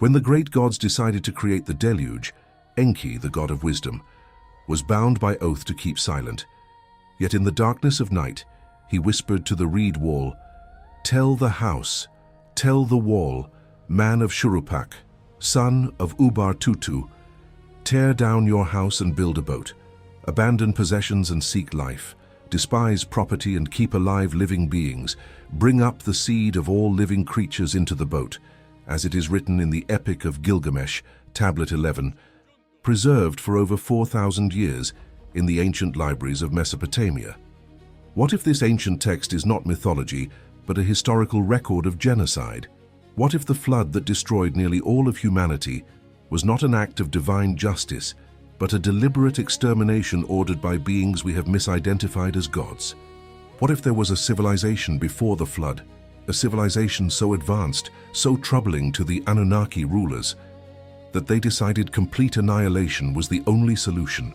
When the great gods decided to create the deluge, Enki, the god of wisdom, was bound by oath to keep silent. Yet in the darkness of night, he whispered to the reed wall, "Tell the house, tell the wall, man of Shurupak, son of Ubar-Tutu, tear down your house and build a boat, abandon possessions and seek life, despise property and keep alive living beings, bring up the seed of all living creatures into the boat, as it is written in the Epic of Gilgamesh, Tablet 11, preserved for over 4,000 years in the ancient libraries of Mesopotamia." What if this ancient text is not mythology, but a historical record of genocide? What if the flood that destroyed nearly all of humanity was not an act of divine justice, but a deliberate extermination ordered by beings we have misidentified as gods? What if there was a civilization before the flood, a civilization so advanced, so troubling to the Anunnaki rulers, that they decided complete annihilation was the only solution?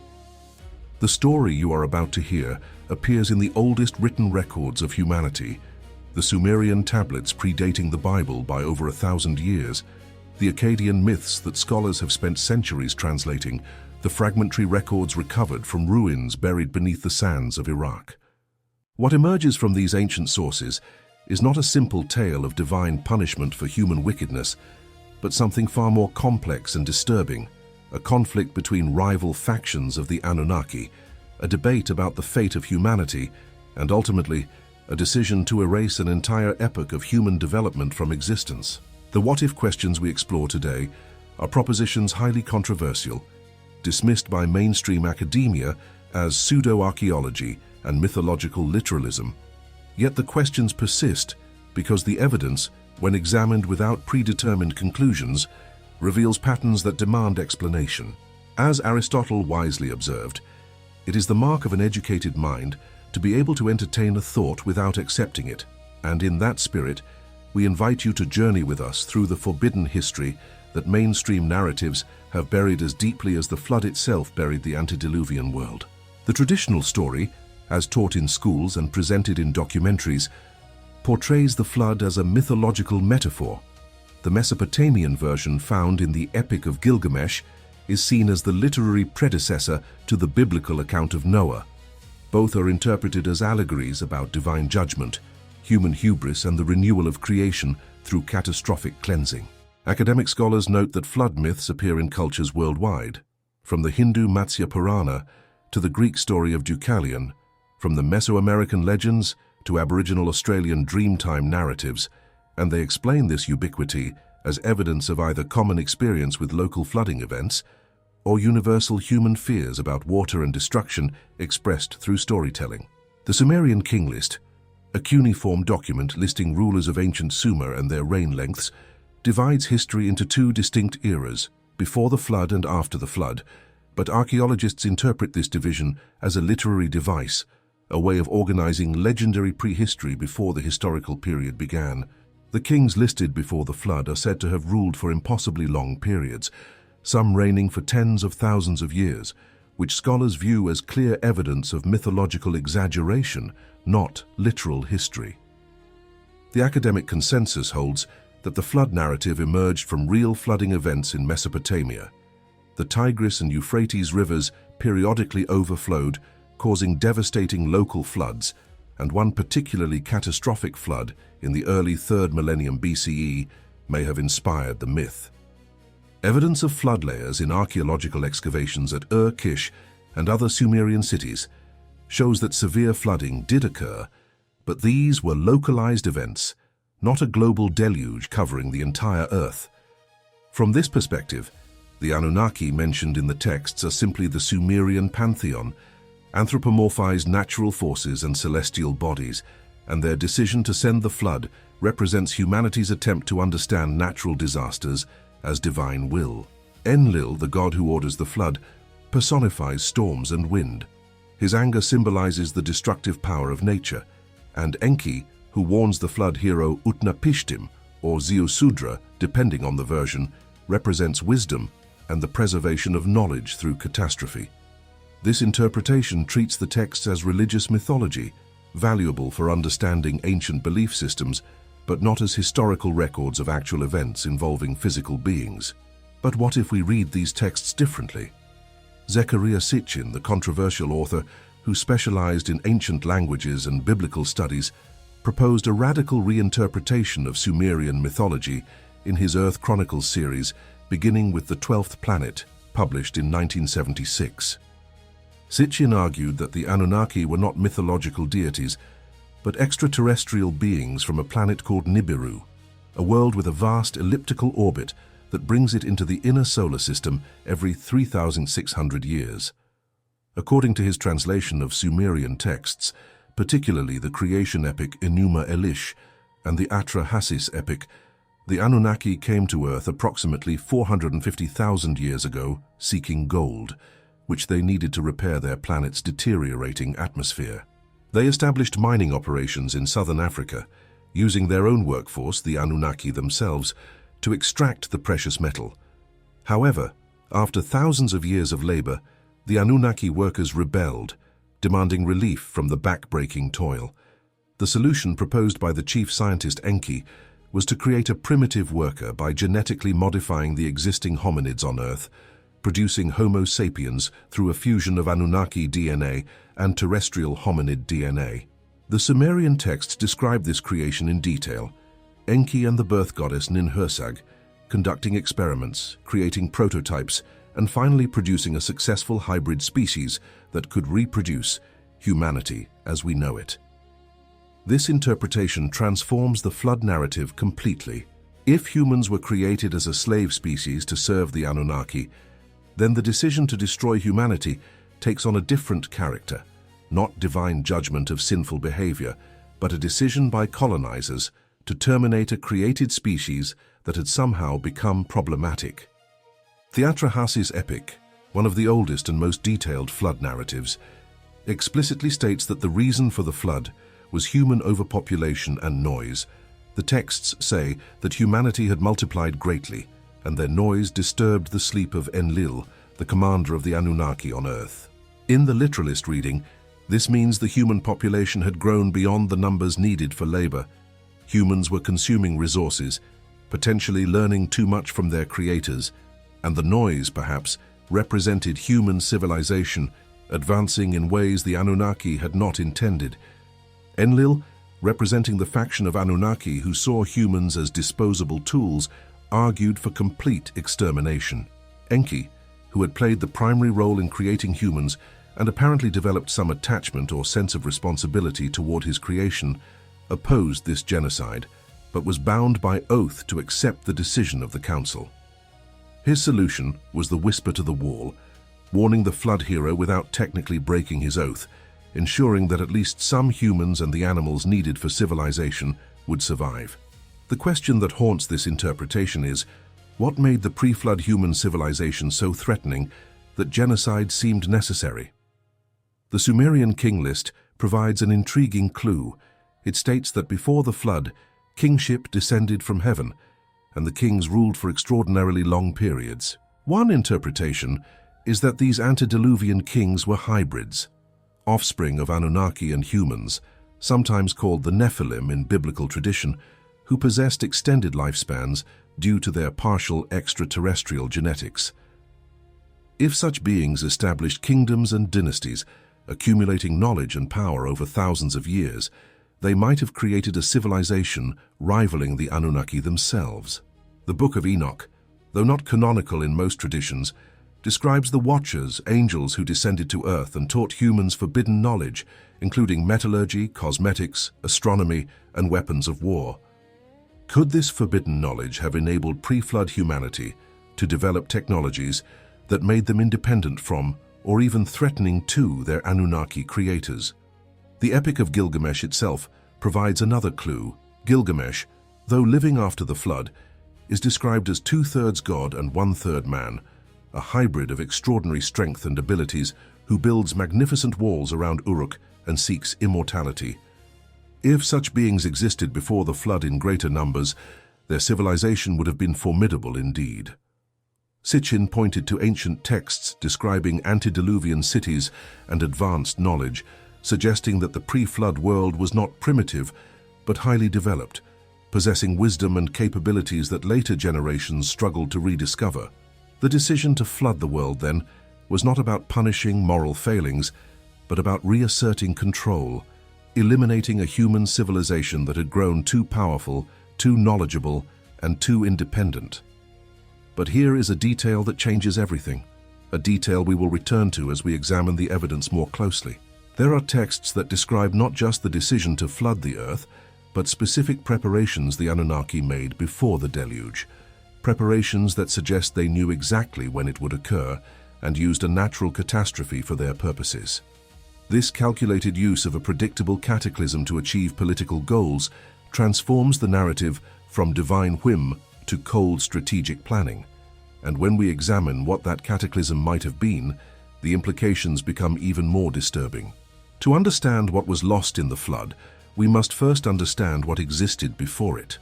The story you are about to hear appears in the oldest written records of humanity, the Sumerian tablets predating the Bible by over 1,000 years, the Akkadian myths that scholars have spent centuries translating, the fragmentary records recovered from ruins buried beneath the sands of Iraq. What emerges from these ancient sources is not a simple tale of divine punishment for human wickedness, but something far more complex and disturbing, a conflict between rival factions of the Anunnaki, a debate about the fate of humanity, and ultimately, a decision to erase an entire epoch of human development from existence. The what-if questions we explore today are propositions highly controversial, dismissed by mainstream academia as pseudo-archaeology and mythological literalism. Yet the questions persist because the evidence, when examined without predetermined conclusions, reveals patterns that demand explanation. As Aristotle wisely observed, it is the mark of an educated mind to be able to entertain a thought without accepting it, and in that spirit, we invite you to journey with us through the forbidden history that mainstream narratives have buried as deeply as the flood itself buried the antediluvian world. The traditional story, as taught in schools and presented in documentaries, portrays the flood as a mythological metaphor. The Mesopotamian version found in the Epic of Gilgamesh is seen as the literary predecessor to the biblical account of Noah. Both are interpreted as allegories about divine judgment, human hubris, and the renewal of creation through catastrophic cleansing. Academic scholars note that flood myths appear in cultures worldwide, from the Hindu Matsya Purana to the Greek story of Deucalion, from the Mesoamerican legends to Aboriginal Australian Dreamtime narratives, and they explain this ubiquity as evidence of either common experience with local flooding events or universal human fears about water and destruction expressed through storytelling. The Sumerian king list, a cuneiform document listing rulers of ancient Sumer and their reign lengths, divides history into two distinct eras, before the flood and after the flood, but archaeologists interpret this division as a literary device, a way of organizing legendary prehistory before the historical period began. The kings listed before the flood are said to have ruled for impossibly long periods, some reigning for tens of thousands of years, which scholars view as clear evidence of mythological exaggeration, not literal history. The academic consensus holds that the flood narrative emerged from real flooding events in Mesopotamia. The Tigris and Euphrates rivers periodically overflowed, causing devastating local floods, and one particularly catastrophic flood in the early 3rd millennium BCE may have inspired the myth. Evidence of flood layers in archaeological excavations at Ur-Kish and other Sumerian cities shows that severe flooding did occur, but these were localized events, not a global deluge covering the entire Earth. From this perspective, the Anunnaki mentioned in the texts are simply the Sumerian pantheon, anthropomorphized natural forces and celestial bodies, and their decision to send the flood represents humanity's attempt to understand natural disasters as divine will. Enlil, the god who orders the flood, personifies storms and wind. His anger symbolizes the destructive power of nature, and Enki, who warns the flood hero Utnapishtim, or Ziusudra, depending on the version, represents wisdom and the preservation of knowledge through catastrophe. This interpretation treats the texts as religious mythology, valuable for understanding ancient belief systems, but not as historical records of actual events involving physical beings. But what if we read these texts differently? Zecharia Sitchin, the controversial author who specialized in ancient languages and biblical studies, proposed a radical reinterpretation of Sumerian mythology in his Earth Chronicles series, beginning with the 12th planet, published in 1976. Sitchin argued that the Anunnaki were not mythological deities, but extraterrestrial beings from a planet called Nibiru, a world with a vast elliptical orbit that brings it into the inner solar system every 3,600 years. According to his translation of Sumerian texts, particularly the creation epic Enuma Elish and the Atrahasis epic, the Anunnaki came to Earth approximately 450,000 years ago seeking gold, which they needed to repair their planet's deteriorating atmosphere. They established mining operations in southern Africa, using their own workforce, the Anunnaki themselves, to extract the precious metal. However, after thousands of years of labor, the Anunnaki workers rebelled, demanding relief from the back-breaking toil. The solution proposed by the chief scientist Enki was to create a primitive worker by genetically modifying the existing hominids on Earth, producing Homo sapiens through a fusion of Anunnaki DNA and terrestrial hominid DNA. The Sumerian texts describe this creation in detail, Enki and the birth goddess Ninhursag conducting experiments, creating prototypes, and finally producing a successful hybrid species that could reproduce humanity as we know it. This interpretation transforms the flood narrative completely. If humans were created as a slave species to serve the Anunnaki, then the decision to destroy humanity takes on a different character, not divine judgment of sinful behavior, but a decision by colonizers to terminate a created species that had somehow become problematic. The Atrahasis epic, one of the oldest and most detailed flood narratives, explicitly states that the reason for the flood was human overpopulation and noise. The texts say that humanity had multiplied greatly, and their noise disturbed the sleep of Enlil, the commander of the Anunnaki on Earth. In the literalist reading, this means the human population had grown beyond the numbers needed for labor. Humans were consuming resources, potentially learning too much from their creators, and the noise, perhaps, represented human civilization advancing in ways the Anunnaki had not intended. Enlil, representing the faction of Anunnaki who saw humans as disposable tools, argued for complete extermination. Enki, who had played the primary role in creating humans and apparently developed some attachment or sense of responsibility toward his creation, opposed this genocide, but was bound by oath to accept the decision of the council. His solution was the whisper to the wall, warning the flood hero without technically breaking his oath, ensuring that at least some humans and the animals needed for civilization would survive. The question that haunts this interpretation is, what made the pre-flood human civilization so threatening that genocide seemed necessary? The Sumerian king list provides an intriguing clue. It states that before the flood, kingship descended from heaven, and the kings ruled for extraordinarily long periods. One interpretation is that these antediluvian kings were hybrids, offspring of Anunnaki and humans, sometimes called the Nephilim in biblical tradition, who possessed extended lifespans due to their partial extraterrestrial genetics. If such beings established kingdoms and dynasties, accumulating knowledge and power over thousands of years, they might have created a civilization rivaling the Anunnaki themselves. The Book of Enoch, though not canonical in most traditions, describes the Watchers, angels who descended to Earth and taught humans forbidden knowledge, including metallurgy, cosmetics, astronomy, and weapons of war. Could this forbidden knowledge have enabled pre-flood humanity to develop technologies that made them independent from, or even threatening to, their Anunnaki creators? The Epic of Gilgamesh itself provides another clue. Gilgamesh, though living after the flood, is described as 2/3 god and 1/3 man, a hybrid of extraordinary strength and abilities who builds magnificent walls around Uruk and seeks immortality. If such beings existed before the flood in greater numbers, their civilization would have been formidable indeed. Sitchin pointed to ancient texts describing antediluvian cities and advanced knowledge, suggesting that the pre-flood world was not primitive, but highly developed, possessing wisdom and capabilities that later generations struggled to rediscover. The decision to flood the world, then, was not about punishing moral failings, but about reasserting control, eliminating a human civilization that had grown too powerful, too knowledgeable, and too independent. But here is a detail that changes everything, a detail we will return to as we examine the evidence more closely. There are texts that describe not just the decision to flood the earth, but specific preparations the Anunnaki made before the deluge, preparations that suggest they knew exactly when it would occur and used a natural catastrophe for their purposes. This calculated use of a predictable cataclysm to achieve political goals transforms the narrative from divine whim to cold strategic planning. And when we examine what that cataclysm might have been, the implications become even more disturbing. To understand what was lost in the flood, we must first understand what existed before it.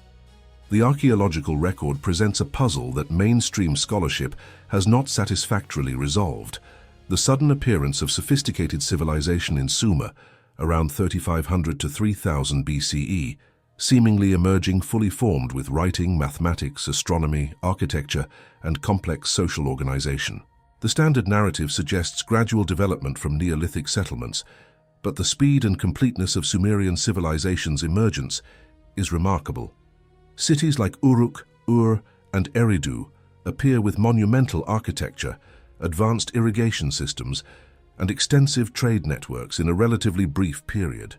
The archaeological record presents a puzzle that mainstream scholarship has not satisfactorily resolved. The sudden appearance of sophisticated civilization in Sumer, around 3500 to 3000 BCE, seemingly emerging fully formed with writing, mathematics, astronomy, architecture, and complex social organization. The standard narrative suggests gradual development from Neolithic settlements, but the speed and completeness of Sumerian civilization's emergence is remarkable. Cities like Uruk, Ur, and Eridu appear with monumental architecture, advanced irrigation systems, and extensive trade networks in a relatively brief period.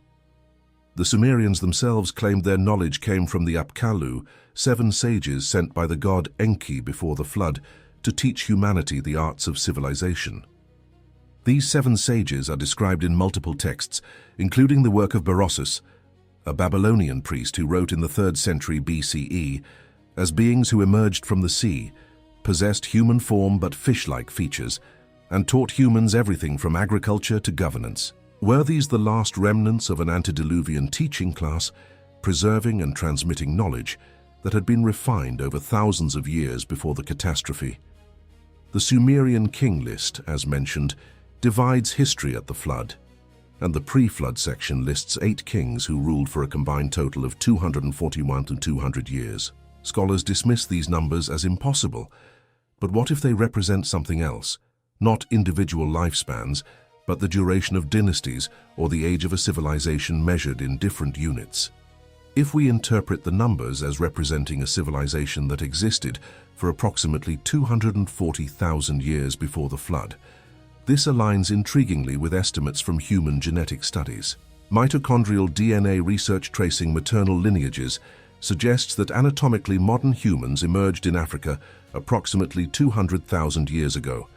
The Sumerians themselves claimed their knowledge came from the Apkallu, 7 sages sent by the god Enki before the flood to teach humanity the arts of civilization. These 7 sages are described in multiple texts, including the work of Berossus, a Babylonian priest who wrote in the 3rd century BCE, as beings who emerged from the sea, possessed human form but fish-like features, and taught humans everything from agriculture to governance. Were these the last remnants of an antediluvian teaching class, preserving and transmitting knowledge that had been refined over thousands of years before the catastrophe? The Sumerian king list, as mentioned, divides history at the flood, and the pre-flood section lists 8 kings who ruled for a combined total of 241 to 200 years. Scholars dismiss these numbers as impossible, but what if they represent something else? Not individual lifespans, but the duration of dynasties or the age of a civilization measured in different units. If we interpret the numbers as representing a civilization that existed for approximately 240,000 years before the flood, this aligns intriguingly with estimates from human genetic studies. Mitochondrial DNA research tracing maternal lineages suggests that anatomically modern humans emerged in Africa approximately 200,000 years ago,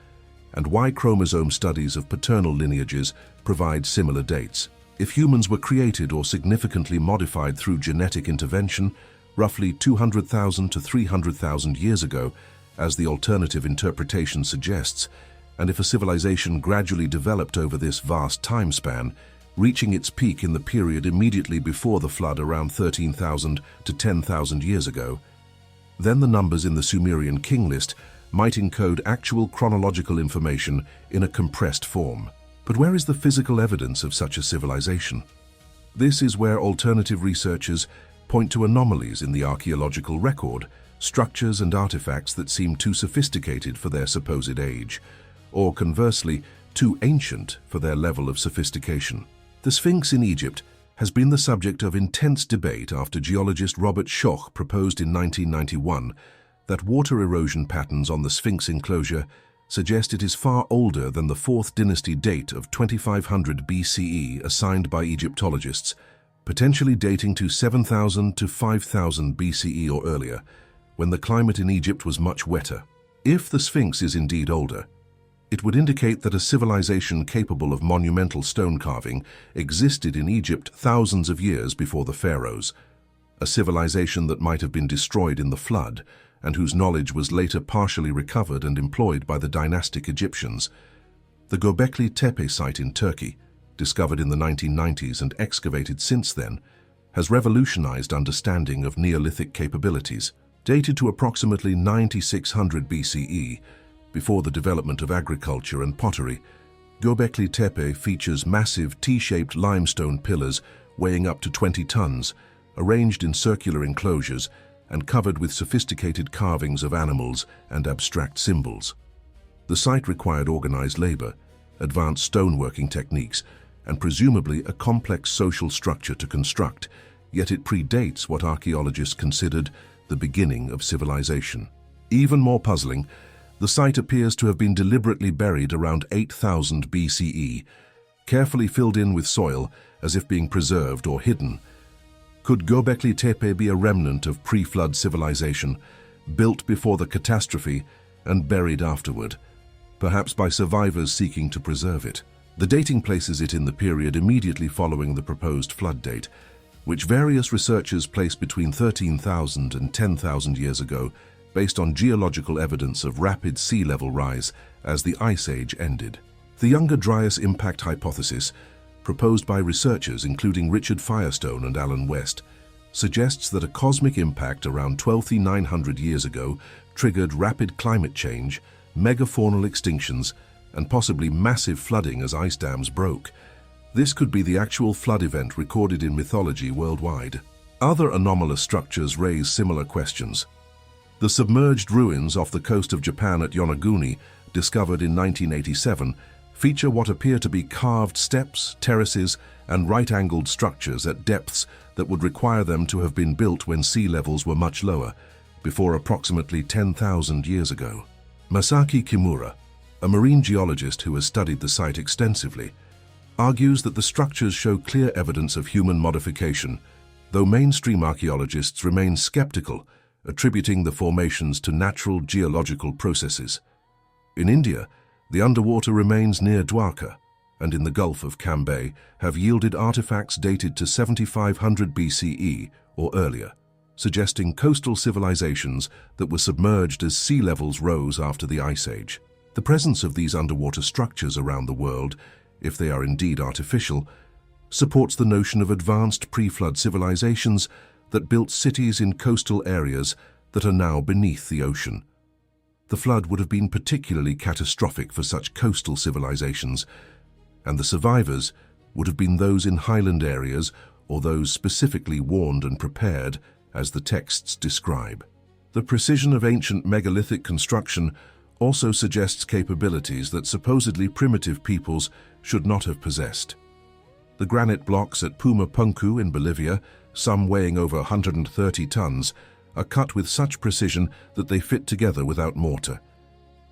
and Y chromosome studies of paternal lineages provide similar dates. If humans were created or significantly modified through genetic intervention, roughly 200,000 to 300,000 years ago, as the alternative interpretation suggests, and if a civilization gradually developed over this vast time span, reaching its peak in the period immediately before the flood around 13,000 to 10,000 years ago, then the numbers in the Sumerian king list might encode actual chronological information in a compressed form. But where is the physical evidence of such a civilization? This is where alternative researchers point to anomalies in the archaeological record, structures and artifacts that seem too sophisticated for their supposed age, or conversely, too ancient for their level of sophistication. The Sphinx in Egypt has been the subject of intense debate after geologist Robert Schoch proposed in 1991 that water erosion patterns on the Sphinx enclosure suggest it is far older than the 4th dynasty date of 2500 BCE assigned by Egyptologists, potentially dating to 7000 to 5000 BCE or earlier, when the climate in Egypt was much wetter. If the Sphinx is indeed older, it would indicate that a civilization capable of monumental stone carving existed in Egypt thousands of years before the pharaohs, a civilization that might have been destroyed in the flood, and whose knowledge was later partially recovered and employed by the dynastic Egyptians. The Göbekli Tepe site in Turkey, discovered in the 1990s and excavated since then, has revolutionized understanding of Neolithic capabilities. Dated to approximately 9600 BCE, before the development of agriculture and pottery, Göbekli Tepe features massive T-shaped limestone pillars weighing up to 20 tons, arranged in circular enclosures and covered with sophisticated carvings of animals and abstract symbols. The site required organized labor, advanced stoneworking techniques, and presumably a complex social structure to construct, yet it predates what archaeologists considered the beginning of civilization. Even more puzzling, the site appears to have been deliberately buried around 8000 BCE, carefully filled in with soil as if being preserved or hidden. Could Göbekli Tepe be a remnant of pre-flood civilization, built before the catastrophe and buried afterward, perhaps by survivors seeking to preserve it? The dating places it in the period immediately following the proposed flood date, which various researchers place between 13,000 and 10,000 years ago, based on geological evidence of rapid sea level rise as the Ice Age ended. The Younger Dryas impact hypothesis, proposed by researchers including Richard Firestone and Alan West, suggests that a cosmic impact around 12,900 years ago triggered rapid climate change, megafaunal extinctions, and possibly massive flooding as ice dams broke. This could be the actual flood event recorded in mythology worldwide. Other anomalous structures raise similar questions. The submerged ruins off the coast of Japan at Yonaguni, discovered in 1987, feature what appear to be carved steps, terraces, and right-angled structures at depths that would require them to have been built when sea levels were much lower, before approximately 10,000 years ago. Masaki Kimura, a marine geologist who has studied the site extensively, argues that the structures show clear evidence of human modification, though mainstream archaeologists remain skeptical, attributing the formations to natural geological processes. In India, the underwater remains near Dwarka and in the Gulf of Cambay have yielded artifacts dated to 7500 BCE or earlier, suggesting coastal civilizations that were submerged as sea levels rose after the Ice Age. The presence of these underwater structures around the world, if they are indeed artificial, supports the notion of advanced pre-flood civilizations that built cities in coastal areas that are now beneath the ocean. The flood would have been particularly catastrophic for such coastal civilizations, and the survivors would have been those in highland areas or those specifically warned and prepared, as the texts describe. The precision of ancient megalithic construction also suggests capabilities that supposedly primitive peoples should not have possessed. The granite blocks at Puma Punku in Bolivia, some weighing over 130 tons, are cut with such precision that they fit together without mortar,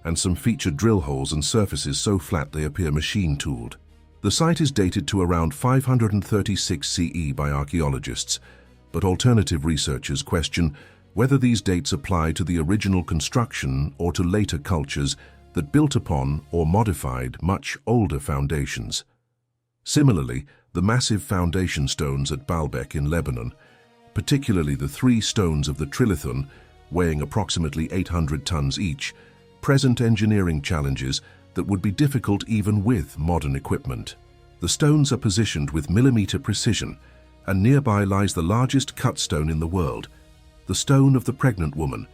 and some feature drill holes and surfaces so flat they appear machine-tooled. The site is dated to around 536 CE by archaeologists, but alternative researchers question whether these dates apply to the original construction or to later cultures that built upon or modified much older foundations. Similarly, the massive foundation stones at Baalbek in Lebanon, particularly the 3 stones of the Trilithon, weighing approximately 800 tons each, present engineering challenges that would be difficult even with modern equipment. The stones are positioned with millimeter precision, and nearby lies the largest cut stone in the world, the stone of the pregnant woman,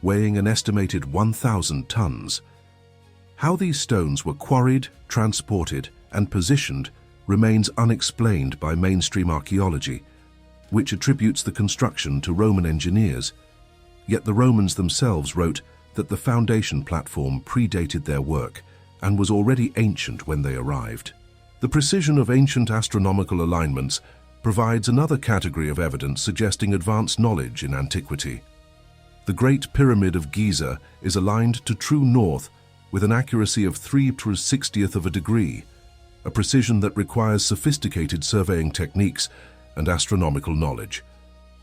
weighing an estimated 1,000 tons. How these stones were quarried, transported, and positioned remains unexplained by mainstream archaeology, which attributes the construction to Roman engineers, yet the Romans themselves wrote that the foundation platform predated their work and was already ancient when they arrived. The precision of ancient astronomical alignments provides another category of evidence suggesting advanced knowledge in antiquity. The Great Pyramid of Giza is aligned to true north with an accuracy of 3/60th of a degree, a precision that requires sophisticated surveying techniques and astronomical knowledge.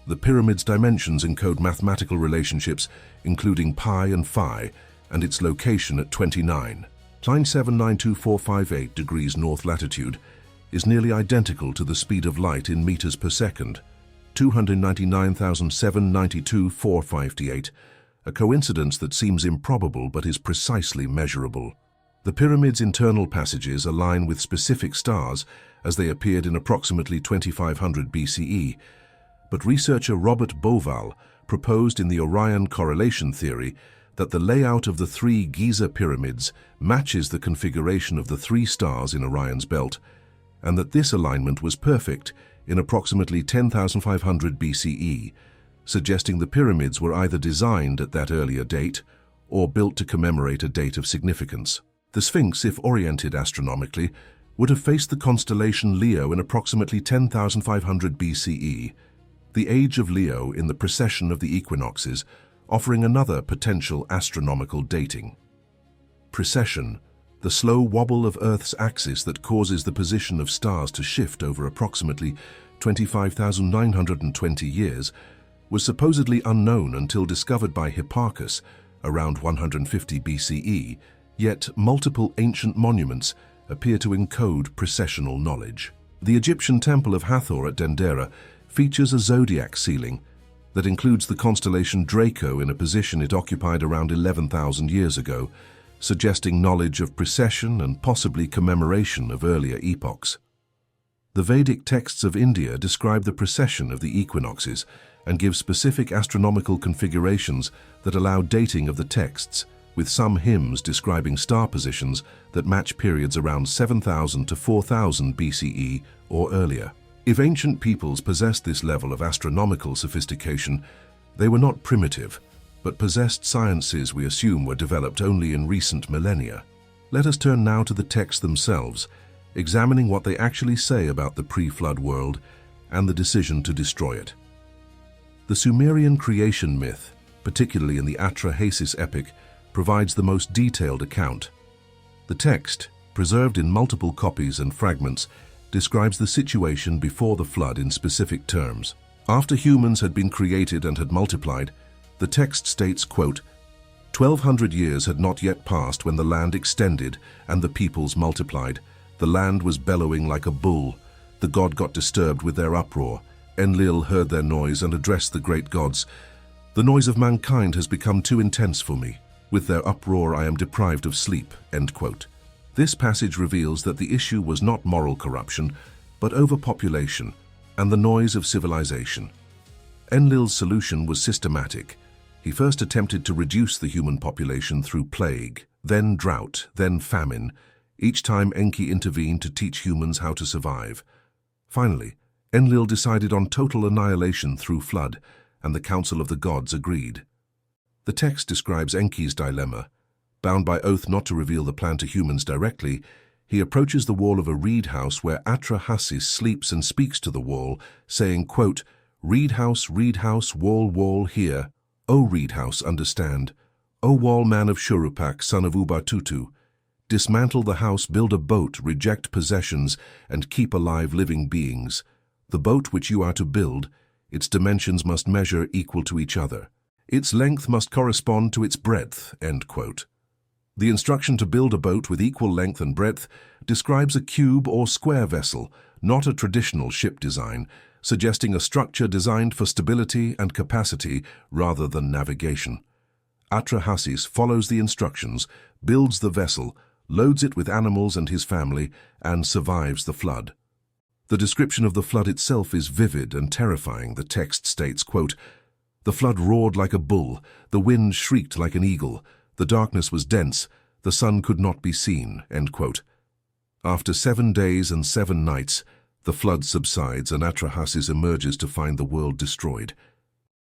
The pyramid's dimensions encode mathematical relationships including pi and phi, and its location at 29.792,458 degrees north latitude is nearly identical to the speed of light in meters per second, 299,792,458, a coincidence that seems improbable but is precisely measurable. The pyramid's internal passages align with specific stars as they appeared in approximately 2500 BCE, but researcher Robert Bauval proposed in the Orion correlation theory that the layout of the 3 Giza pyramids matches the configuration of the 3 stars in Orion's belt, and that this alignment was perfect in approximately 10,500 BCE, suggesting the pyramids were either designed at that earlier date or built to commemorate a date of significance. The Sphinx, if oriented astronomically, would have faced the constellation Leo in approximately 10,500 BCE, the age of Leo in the precession of the equinoxes, offering another potential astronomical dating. Precession, the slow wobble of Earth's axis that causes the position of stars to shift over approximately 25,920 years, was supposedly unknown until discovered by Hipparchus around 150 BCE, yet multiple ancient monuments appear to encode precessional knowledge. The Egyptian temple of Hathor at Dendera features a zodiac ceiling that includes the constellation Draco in a position it occupied around 11,000 years ago, suggesting knowledge of precession and possibly commemoration of earlier epochs. The Vedic texts of India describe the precession of the equinoxes and give specific astronomical configurations that allow dating of the texts, with some hymns describing star positions that match periods around 7,000 to 4,000 BCE or earlier. If ancient peoples possessed this level of astronomical sophistication, they were not primitive, but possessed sciences we assume were developed only in recent millennia. Let us turn now to the texts themselves, examining what they actually say about the pre-flood world and the decision to destroy it. The Sumerian creation myth, particularly in the Atrahasis epic, provides the most detailed account. The text, preserved in multiple copies and fragments, describes the situation before the flood in specific terms. After humans had been created and had multiplied, the text states, quote, 1,200 years had not yet passed when the land extended and the peoples multiplied. The land was bellowing like a bull. The god got disturbed with their uproar. Enlil heard their noise and addressed the great gods. The noise of mankind has become too intense for me. With their uproar I am deprived of sleep, end quote. This passage reveals that the issue was not moral corruption, but overpopulation and the noise of civilization. Enlil's solution was systematic. He first attempted to reduce the human population through plague, then drought, then famine. Each time Enki intervened to teach humans how to survive. Finally, Enlil decided on total annihilation through flood, and the Council of the Gods agreed. The text describes Enki's dilemma. Bound by oath not to reveal the plan to humans directly, he approaches the wall of a reed house where Atrahasis sleeps and speaks to the wall, saying, quote, reed house, wall, hear. O reed house, understand. O wall man of Shurupak, son of Ubatutu. Dismantle the house, build a boat, reject possessions, and keep alive living beings. The boat which you are to build, its dimensions must measure equal to each other. Its length must correspond to its breadth, end quote. The instruction to build a boat with equal length and breadth describes a cube or square vessel, not a traditional ship design, suggesting a structure designed for stability and capacity rather than navigation. Atrahasis follows the instructions, builds the vessel, loads it with animals and his family, and survives the flood. The description of the flood itself is vivid and terrifying. The text states, quote, the flood roared like a bull, the wind shrieked like an eagle, the darkness was dense, the sun could not be seen, end quote. After 7 days and 7 nights, the flood subsides and Atrahasis emerges to find the world destroyed.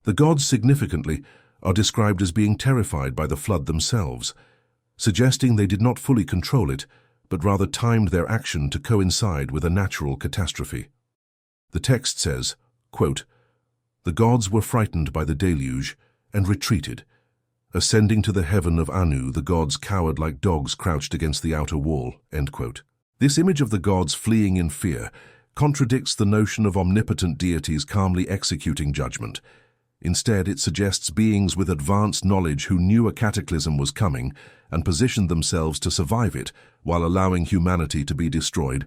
The gods, significantly, are described as being terrified by the flood themselves, suggesting they did not fully control it, but rather timed their action to coincide with a natural catastrophe. The text says, quote, the gods were frightened by the deluge and retreated. Ascending to the heaven of Anu, the gods cowered like dogs crouched against the outer wall, end quote. This image of the gods fleeing in fear contradicts the notion of omnipotent deities calmly executing judgment. Instead, it suggests beings with advanced knowledge who knew a cataclysm was coming and positioned themselves to survive it while allowing humanity to be destroyed,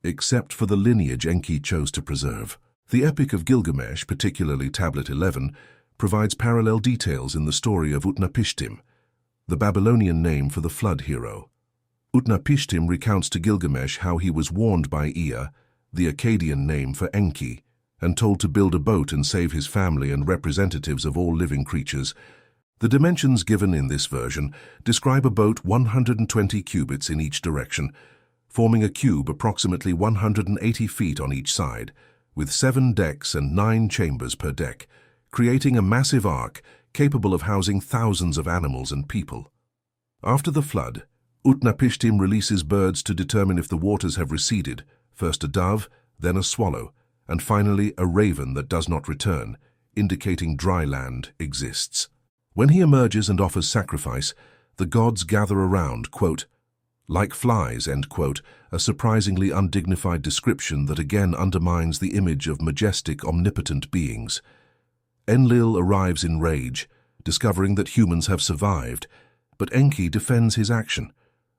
except for the lineage Enki chose to preserve. The Epic of Gilgamesh, particularly Tablet 11, provides parallel details in the story of Utnapishtim, the Babylonian name for the flood hero. Utnapishtim recounts to Gilgamesh how he was warned by Ea, the Akkadian name for Enki, and told to build a boat and save his family and representatives of all living creatures. The dimensions given in this version describe a boat 120 cubits in each direction, forming a cube approximately 180 feet on each side, with 7 decks and 9 chambers per deck, creating a massive ark capable of housing thousands of animals and people. After the flood, Utnapishtim releases birds to determine if the waters have receded, first a dove, then a swallow, and finally a raven that does not return, indicating dry land exists. When he emerges and offers sacrifice, the gods gather around, quote, like flies, end quote, a surprisingly undignified description that again undermines the image of majestic, omnipotent beings. Enlil arrives in rage, discovering that humans have survived, but Enki defends his action,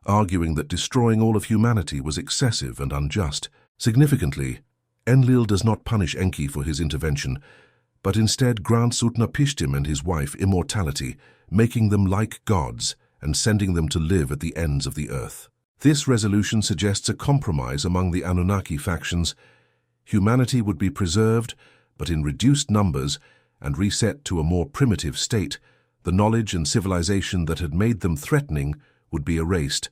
arguing that destroying all of humanity was excessive and unjust. Significantly, Enlil does not punish Enki for his intervention, but instead grants Utnapishtim and his wife immortality, making them like gods and sending them to live at the ends of the earth. This resolution suggests a compromise among the Anunnaki factions. Humanity would be preserved, but in reduced numbers, and reset to a more primitive state. The knowledge and civilization that had made them threatening would be erased,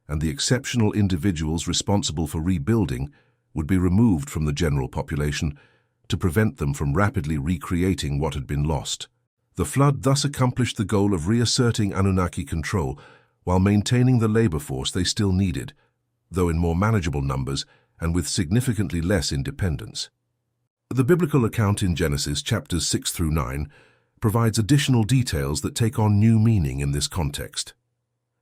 and the exceptional individuals responsible for rebuilding would be removed from the general population to prevent them from rapidly recreating what had been lost. The flood thus accomplished the goal of reasserting Anunnaki control while maintaining the labor force they still needed, though in more manageable numbers and with significantly less independence. The biblical account in Genesis chapters 6 through 9 provides additional details that take on new meaning in this context.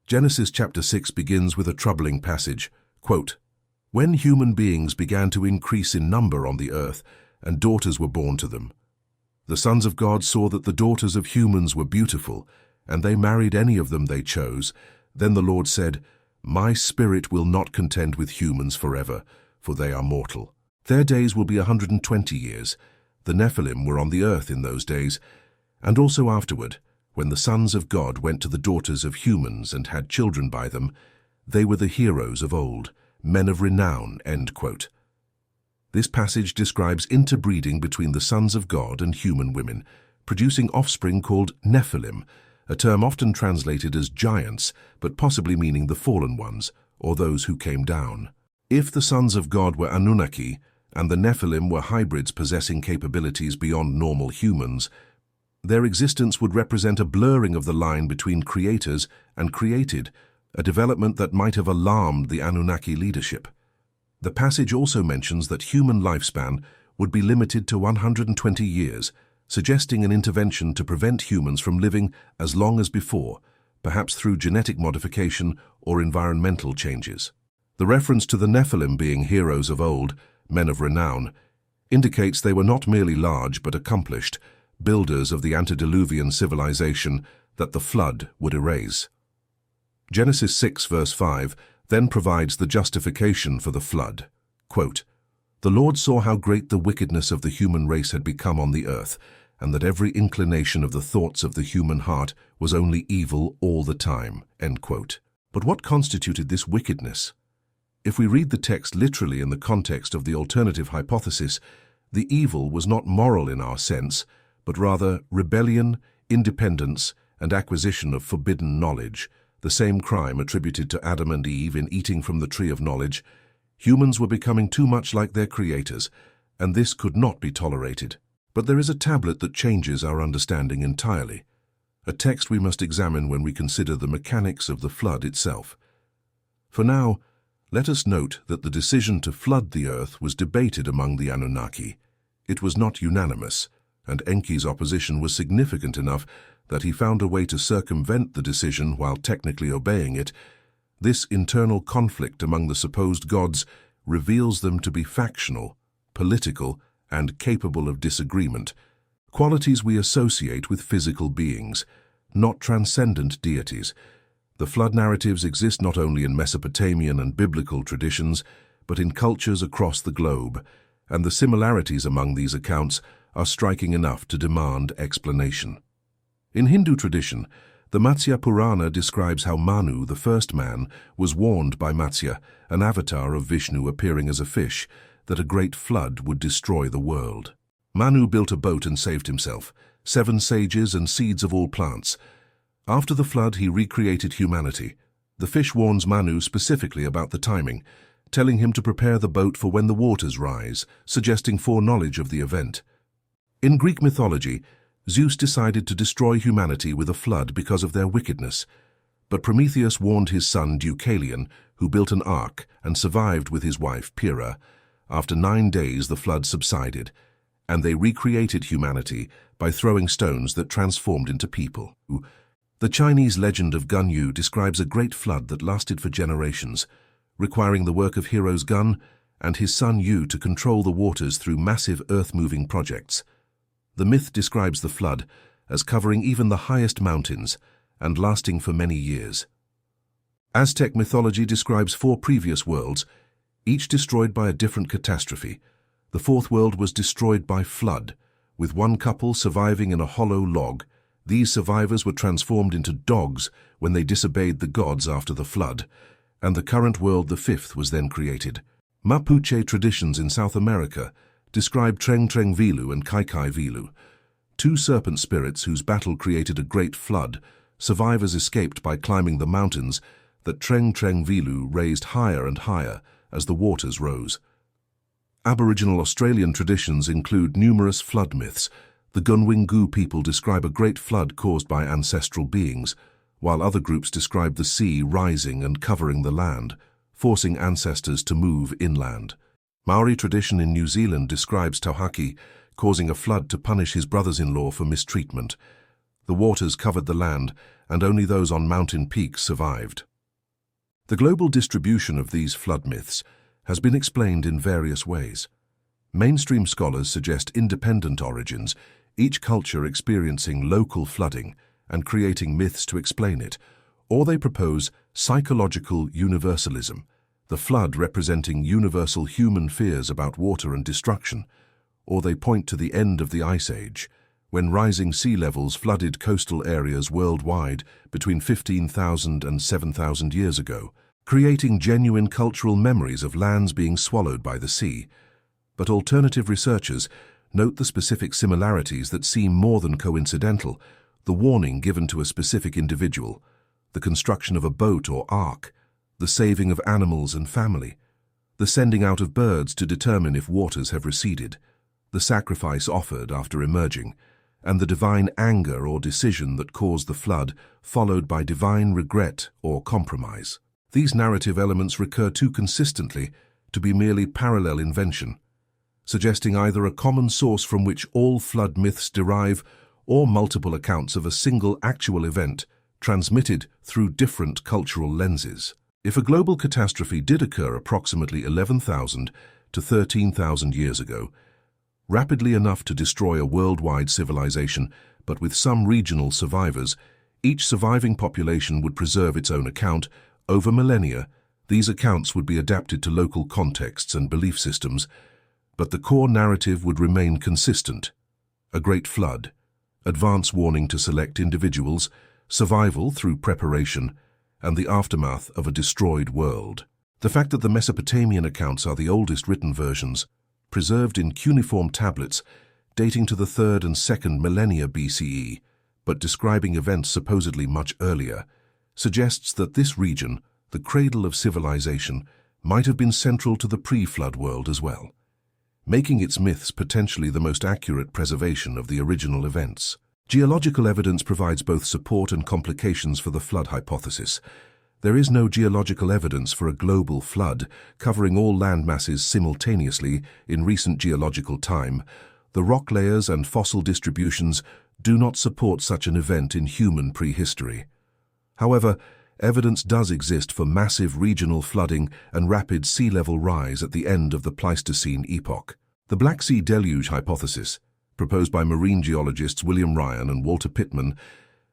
Genesis chapter 6 begins with a troubling passage, quote, "When human beings began to increase in number on the earth, and daughters were born to them, the sons of God saw that the daughters of humans were beautiful, and they married any of them they chose. Then the Lord said, 'My spirit will not contend with humans forever, for they are mortal. Their days will be 120 years. The Nephilim were on the earth in those days, and also afterward, when the sons of God went to the daughters of humans and had children by them, they were the heroes of old, men of renown,'" end quote. This passage describes interbreeding between the sons of God and human women, producing offspring called Nephilim, a term often translated as giants, but possibly meaning the fallen ones, or those who came down. If the sons of God were Anunnaki, and the Nephilim were hybrids possessing capabilities beyond normal humans, their existence would represent a blurring of the line between creators and created, a development that might have alarmed the Anunnaki leadership. The passage also mentions that human lifespan would be limited to 120 years, suggesting an intervention to prevent humans from living as long as before, perhaps through genetic modification or environmental changes. The reference to the Nephilim being heroes of old, men of renown, indicates they were not merely large but accomplished, builders of the antediluvian civilization that the flood would erase. Genesis 6 verse 5 then provides the justification for the flood. Quote, "The Lord saw how great the wickedness of the human race had become on the earth, and that every inclination of the thoughts of the human heart was only evil all the time." End quote. But what constituted this wickedness? If we read the text literally in the context of the alternative hypothesis, the evil was not moral in our sense, but rather rebellion, independence, and acquisition of forbidden knowledge, the same crime attributed to Adam and Eve in eating from the tree of knowledge. Humans were becoming too much like their creators, and this could not be tolerated. But there is a tablet that changes our understanding entirely, a text we must examine when we consider the mechanics of the flood itself. For now, let us note that the decision to flood the earth was debated among the Anunnaki. It was not unanimous, and Enki's opposition was significant enough that he found a way to circumvent the decision while technically obeying it. This internal conflict among the supposed gods reveals them to be factional, political, and capable of disagreement, qualities we associate with physical beings, not transcendent deities. The flood narratives exist not only in Mesopotamian and biblical traditions, but in cultures across the globe, and the similarities among these accounts are striking enough to demand explanation. In Hindu tradition, the Matsya Purana describes how Manu, the first man, was warned by Matsya, an avatar of Vishnu appearing as a fish, that a great flood would destroy the world. Manu built a boat and saved himself, 7 sages and seeds of all plants. After the flood, he recreated humanity. The fish warns Manu specifically about the timing. telling him to prepare the boat for when the waters rise, suggesting foreknowledge of the event. In Greek mythology, Zeus decided to destroy humanity with a flood because of their wickedness, but Prometheus warned his son Deucalion, who built an ark and survived with his wife Pyrrha. After 9 days the flood subsided, and they recreated humanity by throwing stones that transformed into people. The Chinese legend of Gun Yu describes a great flood that lasted for generations, requiring the work of heroes Gun and his son Yu to control the waters through massive earth-moving projects. The myth describes the flood as covering even the highest mountains and lasting for many years. Aztec mythology describes 4 previous worlds, each destroyed by a different catastrophe. The 4th world was destroyed by flood, with one couple surviving in a hollow log. These survivors were transformed into dogs when they disobeyed the gods after the flood, and the current world, the 5th, was then created. Mapuche traditions in South America describe Treng Treng Vilu and Kai Kai Vilu, 2 serpent spirits whose battle created a great flood. Survivors escaped by climbing the mountains that Treng Treng Vilu raised higher and higher as the waters rose. Aboriginal Australian traditions include numerous flood myths. The Gunwingu people describe a great flood caused by ancestral beings, while other groups describe the sea rising and covering the land, forcing ancestors to move inland. Maori tradition in New Zealand describes Tauhaki causing a flood to punish his brothers-in-law for mistreatment. The waters covered the land, and only those on mountain peaks survived. The global distribution of these flood myths has been explained in various ways. Mainstream scholars suggest independent origins, each culture experiencing local flooding and creating myths to explain it, or they propose psychological universalism, the flood representing universal human fears about water and destruction, or they point to the end of the Ice Age, when rising sea levels flooded coastal areas worldwide between 15,000 and 7,000 years ago, creating genuine cultural memories of lands being swallowed by the sea. But alternative researchers note the specific similarities that seem more than coincidental: the warning given to a specific individual, the construction of a boat or ark, the saving of animals and family, the sending out of birds to determine if waters have receded, the sacrifice offered after emerging, and the divine anger or decision that caused the flood, followed by divine regret or compromise. These narrative elements recur too consistently to be merely parallel invention, suggesting either a common source from which all flood myths derive or multiple accounts of a single actual event transmitted through different cultural lenses. If a global catastrophe did occur approximately 11,000 to 13,000 years ago, rapidly enough to destroy a worldwide civilization, but with some regional survivors, each surviving population would preserve its own account. Over millennia, these accounts would be adapted to local contexts and belief systems, but the core narrative would remain consistent: a great flood, advance warning to select individuals, survival through preparation, and the aftermath of a destroyed world. The fact that the Mesopotamian accounts are the oldest written versions, preserved in cuneiform tablets dating to the 3rd and 2nd millennia BCE, but describing events supposedly much earlier, suggests that this region, the cradle of civilization, might have been central to the pre-flood world as well, making its myths potentially the most accurate preservation of the original events. Geological evidence provides both support and complications for the flood hypothesis. There is no geological evidence for a global flood covering all land masses simultaneously in recent geological time. The rock layers and fossil distributions do not support such an event in human prehistory. However, evidence does exist for massive regional flooding and rapid sea level rise at the end of the Pleistocene epoch. The Black Sea Deluge hypothesis, proposed by marine geologists William Ryan and Walter Pittman,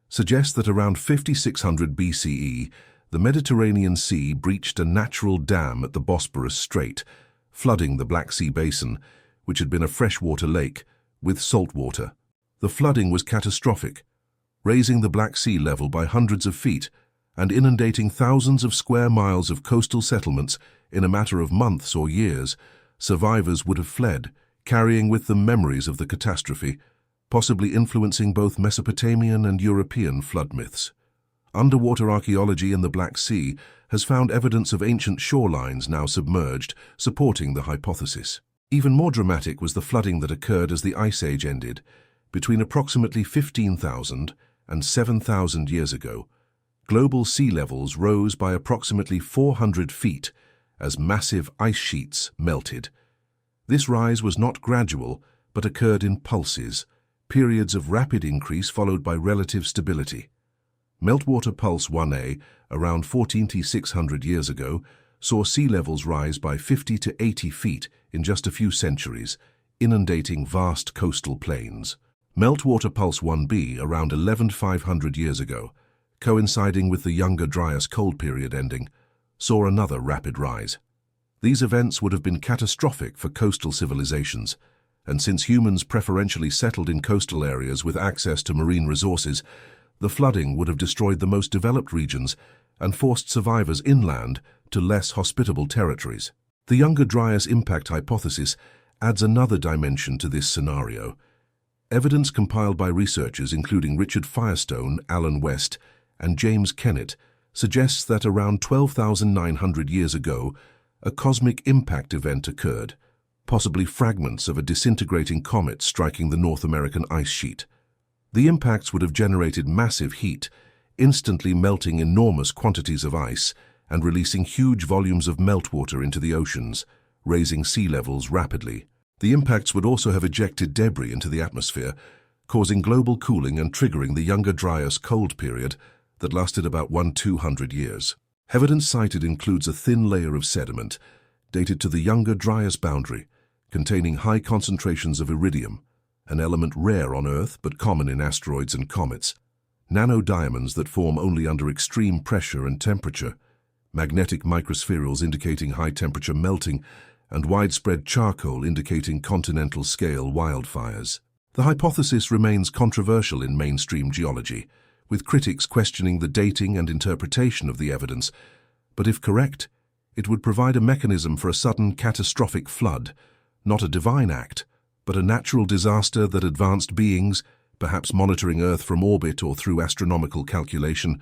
suggests that around 5600 BCE, the Mediterranean Sea breached a natural dam at the Bosporus Strait, flooding the Black Sea Basin, which had been a freshwater lake, with salt water. The flooding was catastrophic, raising the Black Sea level by hundreds of feet and inundating thousands of square miles of coastal settlements in a matter of months or years. Survivors would have fled, carrying with them memories of the catastrophe, possibly influencing both Mesopotamian and European flood myths. Underwater archaeology in the Black Sea has found evidence of ancient shorelines now submerged, supporting the hypothesis. Even more dramatic was the flooding that occurred as the Ice Age ended. Between approximately 15,000 and 7,000 years ago, global sea levels rose by approximately 400 feet as massive ice sheets melted. This rise was not gradual, but occurred in pulses, periods of rapid increase followed by relative stability. Meltwater Pulse 1A, around 14,600 years ago, saw sea levels rise by 50 to 80 feet in just a few centuries, inundating vast coastal plains. Meltwater Pulse 1B, around 11,500 years ago, coinciding with the Younger Dryas cold period ending, saw another rapid rise. These events would have been catastrophic for coastal civilizations, and since humans preferentially settled in coastal areas with access to marine resources, the flooding would have destroyed the most developed regions and forced survivors inland to less hospitable territories. The Younger Dryas impact hypothesis adds another dimension to this scenario. Evidence compiled by researchers including Richard Firestone, Alan West, and James Kennett suggests that around 12,900 years ago, a cosmic impact event occurred, possibly fragments of a disintegrating comet striking the North American ice sheet. The impacts would have generated massive heat, instantly melting enormous quantities of ice and releasing huge volumes of meltwater into the oceans, raising sea levels rapidly. The impacts would also have ejected debris into the atmosphere, causing global cooling and triggering the Younger Dryas cold period that lasted about 200 years. Evidence cited includes a thin layer of sediment, dated to the Younger Dryas boundary, containing high concentrations of iridium, an element rare on Earth but common in asteroids and comets, nanodiamonds that form only under extreme pressure and temperature, magnetic microspherules indicating high-temperature melting, and widespread charcoal indicating continental-scale wildfires. The hypothesis remains controversial in mainstream geology, with critics questioning the dating and interpretation of the evidence, but if correct, it would provide a mechanism for a sudden catastrophic flood, not a divine act, but a natural disaster that advanced beings, perhaps monitoring Earth from orbit or through astronomical calculation,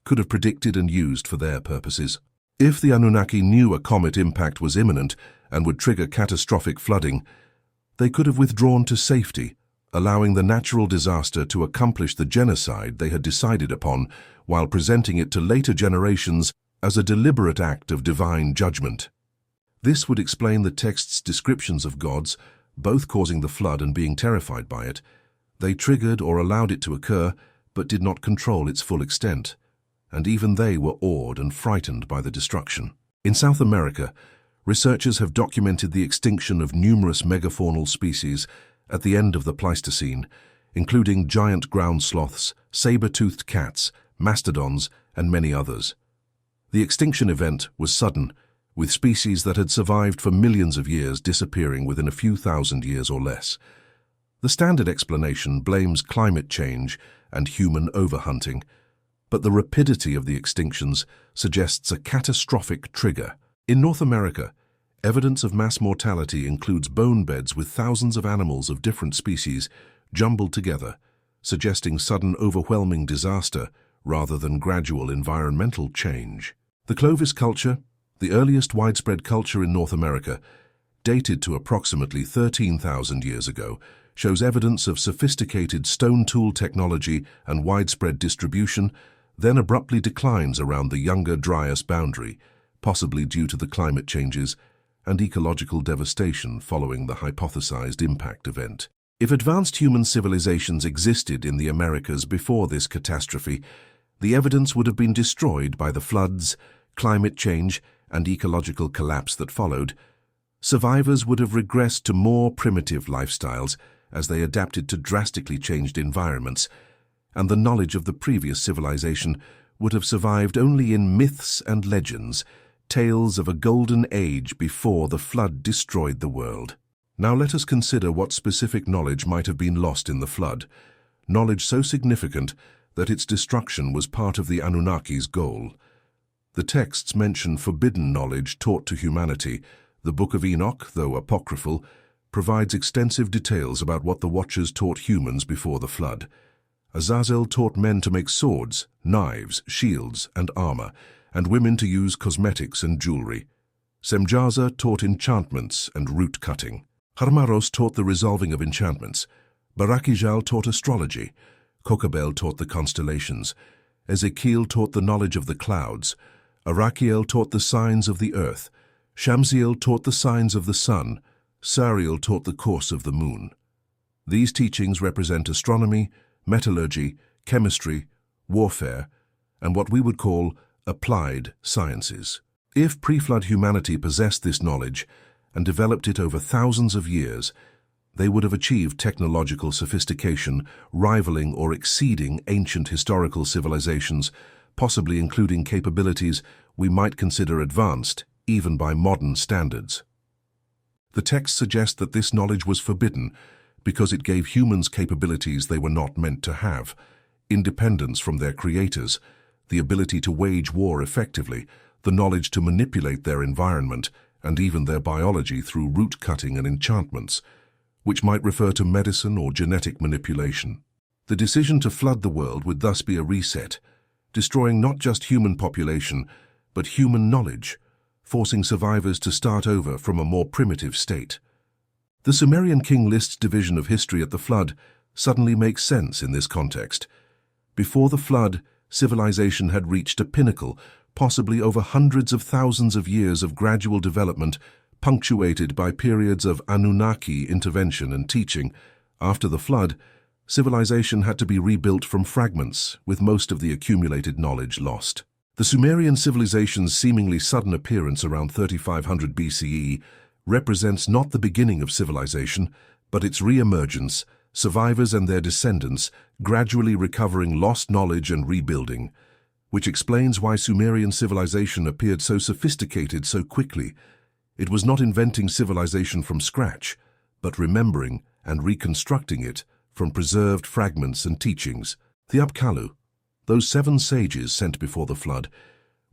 could have predicted and used for their purposes. If the Anunnaki knew a comet impact was imminent and would trigger catastrophic flooding, they could have withdrawn to safety, allowing the natural disaster to accomplish the genocide they had decided upon while presenting it to later generations as a deliberate act of divine judgment. This would explain the text's descriptions of gods, both causing the flood and being terrified by it. They triggered or allowed it to occur, but did not control its full extent, and even they were awed and frightened by the destruction. In South America, researchers have documented the extinction of numerous megafaunal species at the end of the Pleistocene, including giant ground sloths, saber-toothed cats, mastodons, and many others. The extinction event was sudden, with species that had survived for millions of years disappearing within a few thousand years or less. The standard explanation blames climate change and human overhunting, but the rapidity of the extinctions suggests a catastrophic trigger. In North America, evidence of mass mortality includes bone beds with thousands of animals of different species jumbled together, suggesting sudden overwhelming disaster rather than gradual environmental change. The Clovis culture, the earliest widespread culture in North America, dated to approximately 13,000 years ago, shows evidence of sophisticated stone tool technology and widespread distribution, then abruptly declines around the Younger Dryas boundary, possibly due to the climate changes and ecological devastation following the hypothesized impact event. If advanced human civilizations existed in the Americas before this catastrophe, the evidence would have been destroyed by the floods, climate change, and ecological collapse that followed. Survivors would have regressed to more primitive lifestyles as they adapted to drastically changed environments, and the knowledge of the previous civilization would have survived only in myths and legends, tales of a golden age before the flood destroyed the world. Now let us consider what specific knowledge might have been lost in the flood, knowledge so significant that its destruction was part of the Anunnaki's goal. The texts mention forbidden knowledge taught to humanity. The Book of Enoch, though apocryphal, provides extensive details about what the Watchers taught humans before the flood. Azazel taught men to make swords, knives, shields, and armor, and women to use cosmetics and jewelry. Semjaza taught enchantments and root cutting. Harmaros taught the resolving of enchantments. Barakijal taught astrology. Kokabel taught the constellations. Ezekiel taught the knowledge of the clouds. Arakiel taught the signs of the earth. Shamsiel taught the signs of the sun. Sariel taught the course of the moon. These teachings represent astronomy, metallurgy, chemistry, warfare, and what we would call applied sciences. If pre-flood humanity possessed this knowledge and developed it over thousands of years, they would have achieved technological sophistication rivaling or exceeding ancient historical civilizations, possibly including capabilities we might consider advanced, even by modern standards. The text suggests that this knowledge was forbidden because it gave humans capabilities they were not meant to have: independence from their creators, the ability to wage war effectively, the knowledge to manipulate their environment, and even their biology through root cutting and enchantments, which might refer to medicine or genetic manipulation. The decision to flood the world would thus be a reset, destroying not just human population, but human knowledge, forcing survivors to start over from a more primitive state. The Sumerian king list's division of history at the flood suddenly makes sense in this context. Before the flood, civilization had reached a pinnacle, possibly over hundreds of thousands of years of gradual development, punctuated by periods of Anunnaki intervention and teaching. After the flood, civilization had to be rebuilt from fragments, with most of the accumulated knowledge lost. The Sumerian civilization's seemingly sudden appearance around 3500 BCE represents not the beginning of civilization, but its re-emergence, survivors and their descendants gradually recovering lost knowledge and rebuilding, which explains why Sumerian civilization appeared so sophisticated so quickly. It was not inventing civilization from scratch, but remembering and reconstructing it from preserved fragments and teachings. The Apkallu, those 7 sages sent before the flood,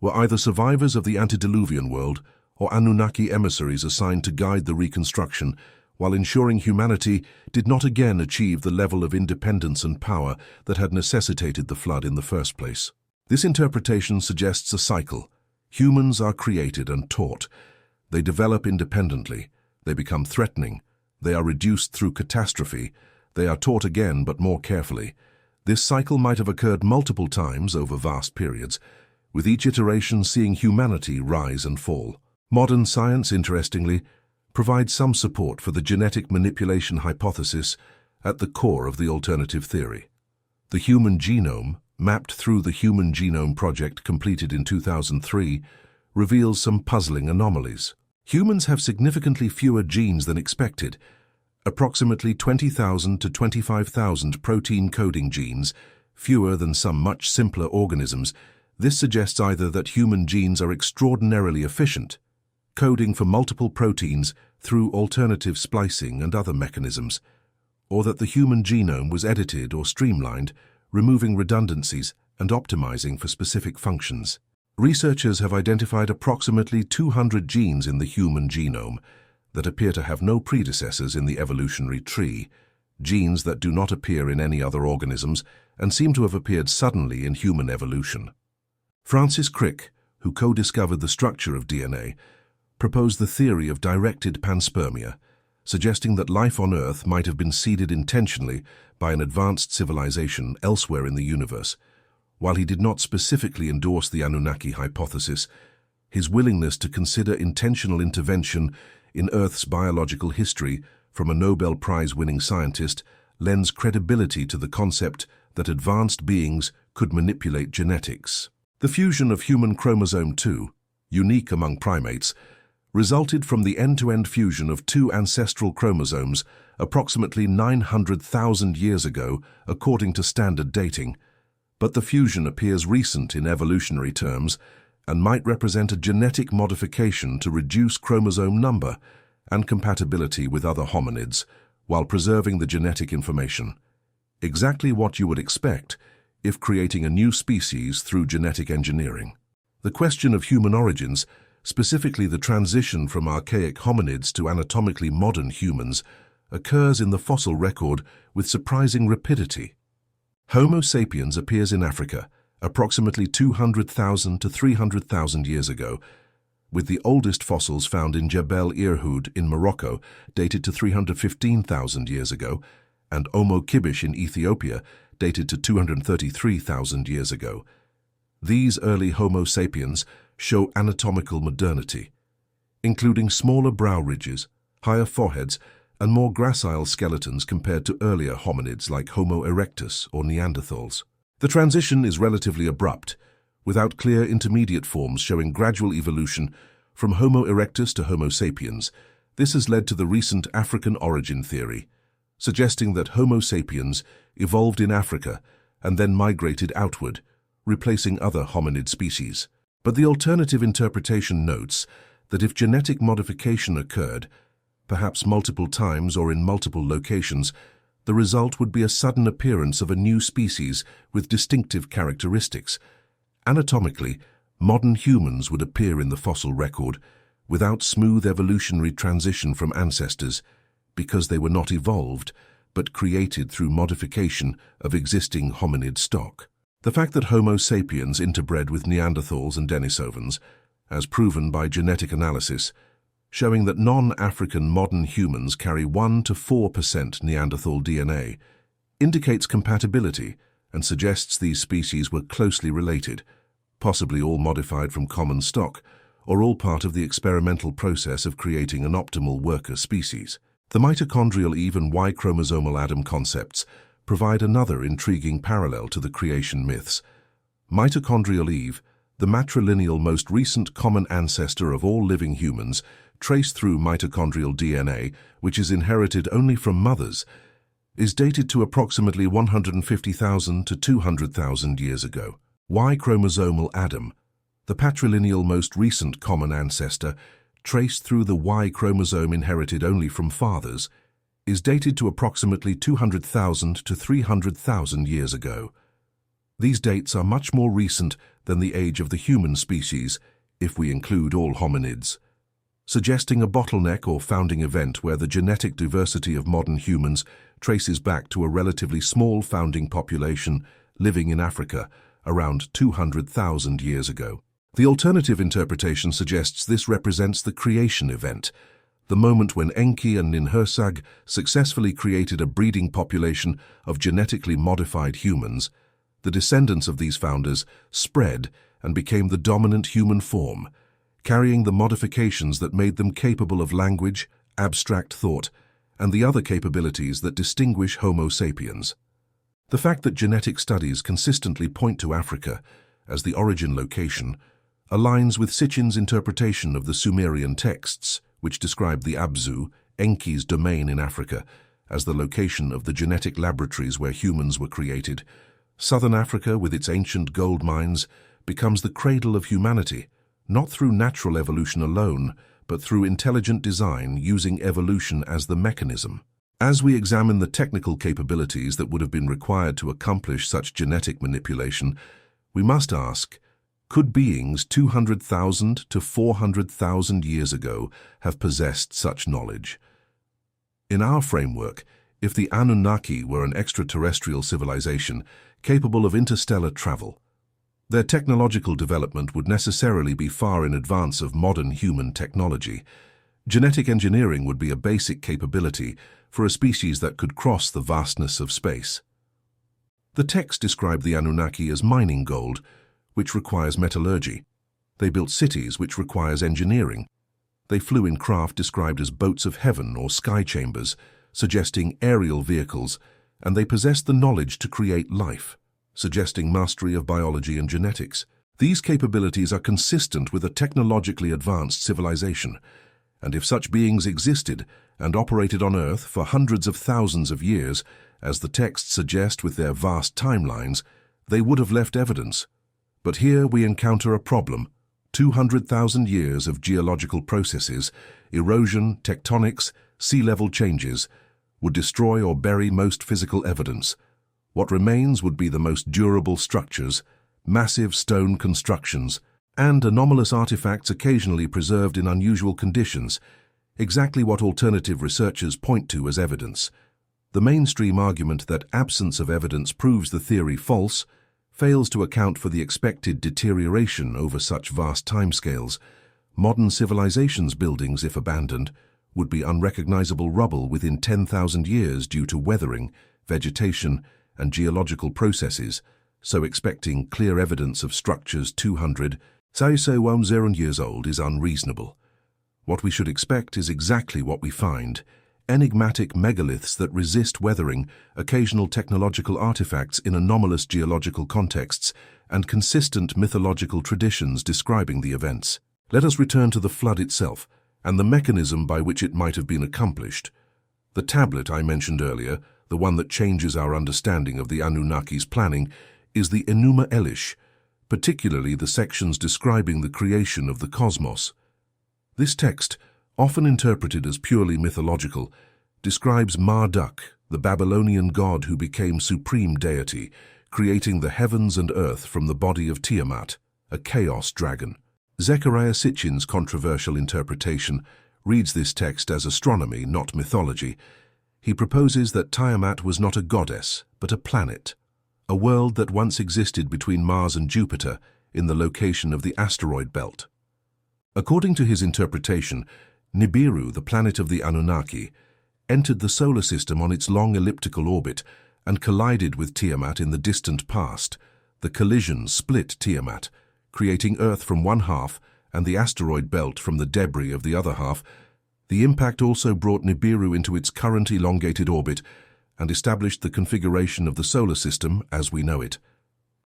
were either survivors of the antediluvian world or Anunnaki emissaries assigned to guide the reconstruction, while ensuring humanity did not again achieve the level of independence and power that had necessitated the flood in the first place. This interpretation suggests a cycle. Humans are created and taught. They develop independently. They become threatening. They are reduced through catastrophe. They are taught again, but more carefully. This cycle might have occurred multiple times over vast periods, with each iteration seeing humanity rise and fall. Modern science, interestingly, provides some support for the genetic manipulation hypothesis at the core of the alternative theory. The human genome, mapped through the Human Genome Project completed in 2003, reveals some puzzling anomalies. Humans have significantly fewer genes than expected, approximately 20,000 to 25,000 protein-coding genes, fewer than some much simpler organisms. This suggests either that human genes are extraordinarily efficient, coding for multiple proteins through alternative splicing and other mechanisms, or that the human genome was edited or streamlined, removing redundancies and optimizing for specific functions. Researchers have identified approximately 200 genes in the human genome that appear to have no predecessors in the evolutionary tree, genes that do not appear in any other organisms and seem to have appeared suddenly in human evolution. Francis Crick, who co-discovered the structure of DNA, proposed the theory of directed panspermia, suggesting that life on Earth might have been seeded intentionally by an advanced civilization elsewhere in the universe. While he did not specifically endorse the Anunnaki hypothesis, his willingness to consider intentional intervention in Earth's biological history from a Nobel Prize-winning scientist lends credibility to the concept that advanced beings could manipulate genetics. The fusion of human chromosome 2, unique among primates, resulted from the end-to-end fusion of 2 ancestral chromosomes approximately 900,000 years ago, according to standard dating. But the fusion appears recent in evolutionary terms and might represent a genetic modification to reduce chromosome number and compatibility with other hominids while preserving the genetic information. Exactly what you would expect if creating a new species through genetic engineering. The question of human origins, specifically the transition from archaic hominids to anatomically modern humans, occurs in the fossil record with surprising rapidity. Homo sapiens appears in Africa approximately 200,000 to 300,000 years ago, with the oldest fossils found in Jebel Irhoud in Morocco, dated to 315,000 years ago, and Omo Kibish in Ethiopia, dated to 233,000 years ago. These early Homo sapiens show anatomical modernity, including smaller brow ridges, higher foreheads, and more gracile skeletons compared to earlier hominids like Homo erectus or Neanderthals. The transition is relatively abrupt, without clear intermediate forms showing gradual evolution from Homo erectus to Homo sapiens. This has led to the recent African origin theory, suggesting that Homo sapiens evolved in Africa and then migrated outward, replacing other hominid species. But the alternative interpretation notes that if genetic modification occurred, perhaps multiple times or in multiple locations, the result would be a sudden appearance of a new species with distinctive characteristics. Anatomically, modern humans would appear in the fossil record without smooth evolutionary transition from ancestors because they were not evolved but created through modification of existing hominid stock. The fact that Homo sapiens interbred with Neanderthals and Denisovans, as proven by genetic analysis, showing that non-African modern humans carry 1 to 4% Neanderthal DNA, indicates compatibility and suggests these species were closely related, possibly all modified from common stock, or all part of the experimental process of creating an optimal worker species. The mitochondrial Eve and Y-chromosomal Adam concepts provide another intriguing parallel to the creation myths. Mitochondrial Eve, the matrilineal most recent common ancestor of all living humans, traced through mitochondrial DNA, which is inherited only from mothers, is dated to approximately 150,000 to 200,000 years ago. Y-chromosomal Adam, the patrilineal most recent common ancestor, traced through the Y chromosome inherited only from fathers, is dated to approximately 200,000 to 300,000 years ago. These dates are much more recent than the age of the human species, if we include all hominids, suggesting a bottleneck or founding event where the genetic diversity of modern humans traces back to a relatively small founding population living in Africa around 200,000 years ago. The alternative interpretation suggests this represents the creation event, the moment when Enki and Ninhursag successfully created a breeding population of genetically modified humans. The descendants of these founders spread and became the dominant human form, carrying the modifications that made them capable of language, abstract thought, and the other capabilities that distinguish Homo sapiens. The fact that genetic studies consistently point to Africa as the origin location aligns with Sitchin's interpretation of the Sumerian texts, which describe the Abzu, Enki's domain in Africa, as the location of the genetic laboratories where humans were created. Southern Africa, with its ancient gold mines, becomes the cradle of humanity, not through natural evolution alone, but through intelligent design using evolution as the mechanism. As we examine the technical capabilities that would have been required to accomplish such genetic manipulation, we must ask, could beings 200,000 to 400,000 years ago have possessed such knowledge? In our framework, if the Anunnaki were an extraterrestrial civilization capable of interstellar travel, their technological development would necessarily be far in advance of modern human technology. Genetic engineering would be a basic capability for a species that could cross the vastness of space. The text described the Anunnaki as mining gold, which requires metallurgy. They built cities, which requires engineering. They flew in craft described as boats of heaven or sky chambers, suggesting aerial vehicles, and they possessed the knowledge to create life, suggesting mastery of biology and genetics. These capabilities are consistent with a technologically advanced civilization, and if such beings existed and operated on Earth for hundreds of thousands of years, as the texts suggest with their vast timelines, they would have left evidence. But here we encounter a problem. 200,000 years of geological processes, erosion, tectonics, sea level changes, would destroy or bury most physical evidence. What remains would be the most durable structures, massive stone constructions, and anomalous artifacts occasionally preserved in unusual conditions, exactly what alternative researchers point to as evidence. The mainstream argument that absence of evidence proves the theory false fails to account for the expected deterioration over such vast timescales. Modern civilizations' buildings, if abandoned, would be unrecognizable rubble within 10,000 years due to weathering, vegetation, and geological processes, so expecting clear evidence of structures 200 years old is unreasonable. What we should expect is exactly what we find: enigmatic megaliths that resist weathering, occasional technological artifacts in anomalous geological contexts, and consistent mythological traditions describing the events. Let us return to the flood itself and the mechanism by which it might have been accomplished. The tablet I mentioned earlier, the one that changes our understanding of the Anunnaki's planning, is the Enuma Elish, particularly the sections describing the creation of the cosmos. This text, often interpreted as purely mythological, describes Marduk, the Babylonian god who became supreme deity, creating the heavens and earth from the body of Tiamat, a chaos dragon. Zecharia Sitchin's controversial interpretation reads this text as astronomy, not mythology. He proposes that Tiamat was not a goddess, but a planet, a world that once existed between Mars and Jupiter in the location of the asteroid belt. According to his interpretation, Nibiru, the planet of the Anunnaki, entered the solar system on its long elliptical orbit and collided with Tiamat in the distant past. The collision split Tiamat, creating Earth from one half and the asteroid belt from the debris of the other half. The impact also brought Nibiru into its current elongated orbit and established the configuration of the solar system as we know it.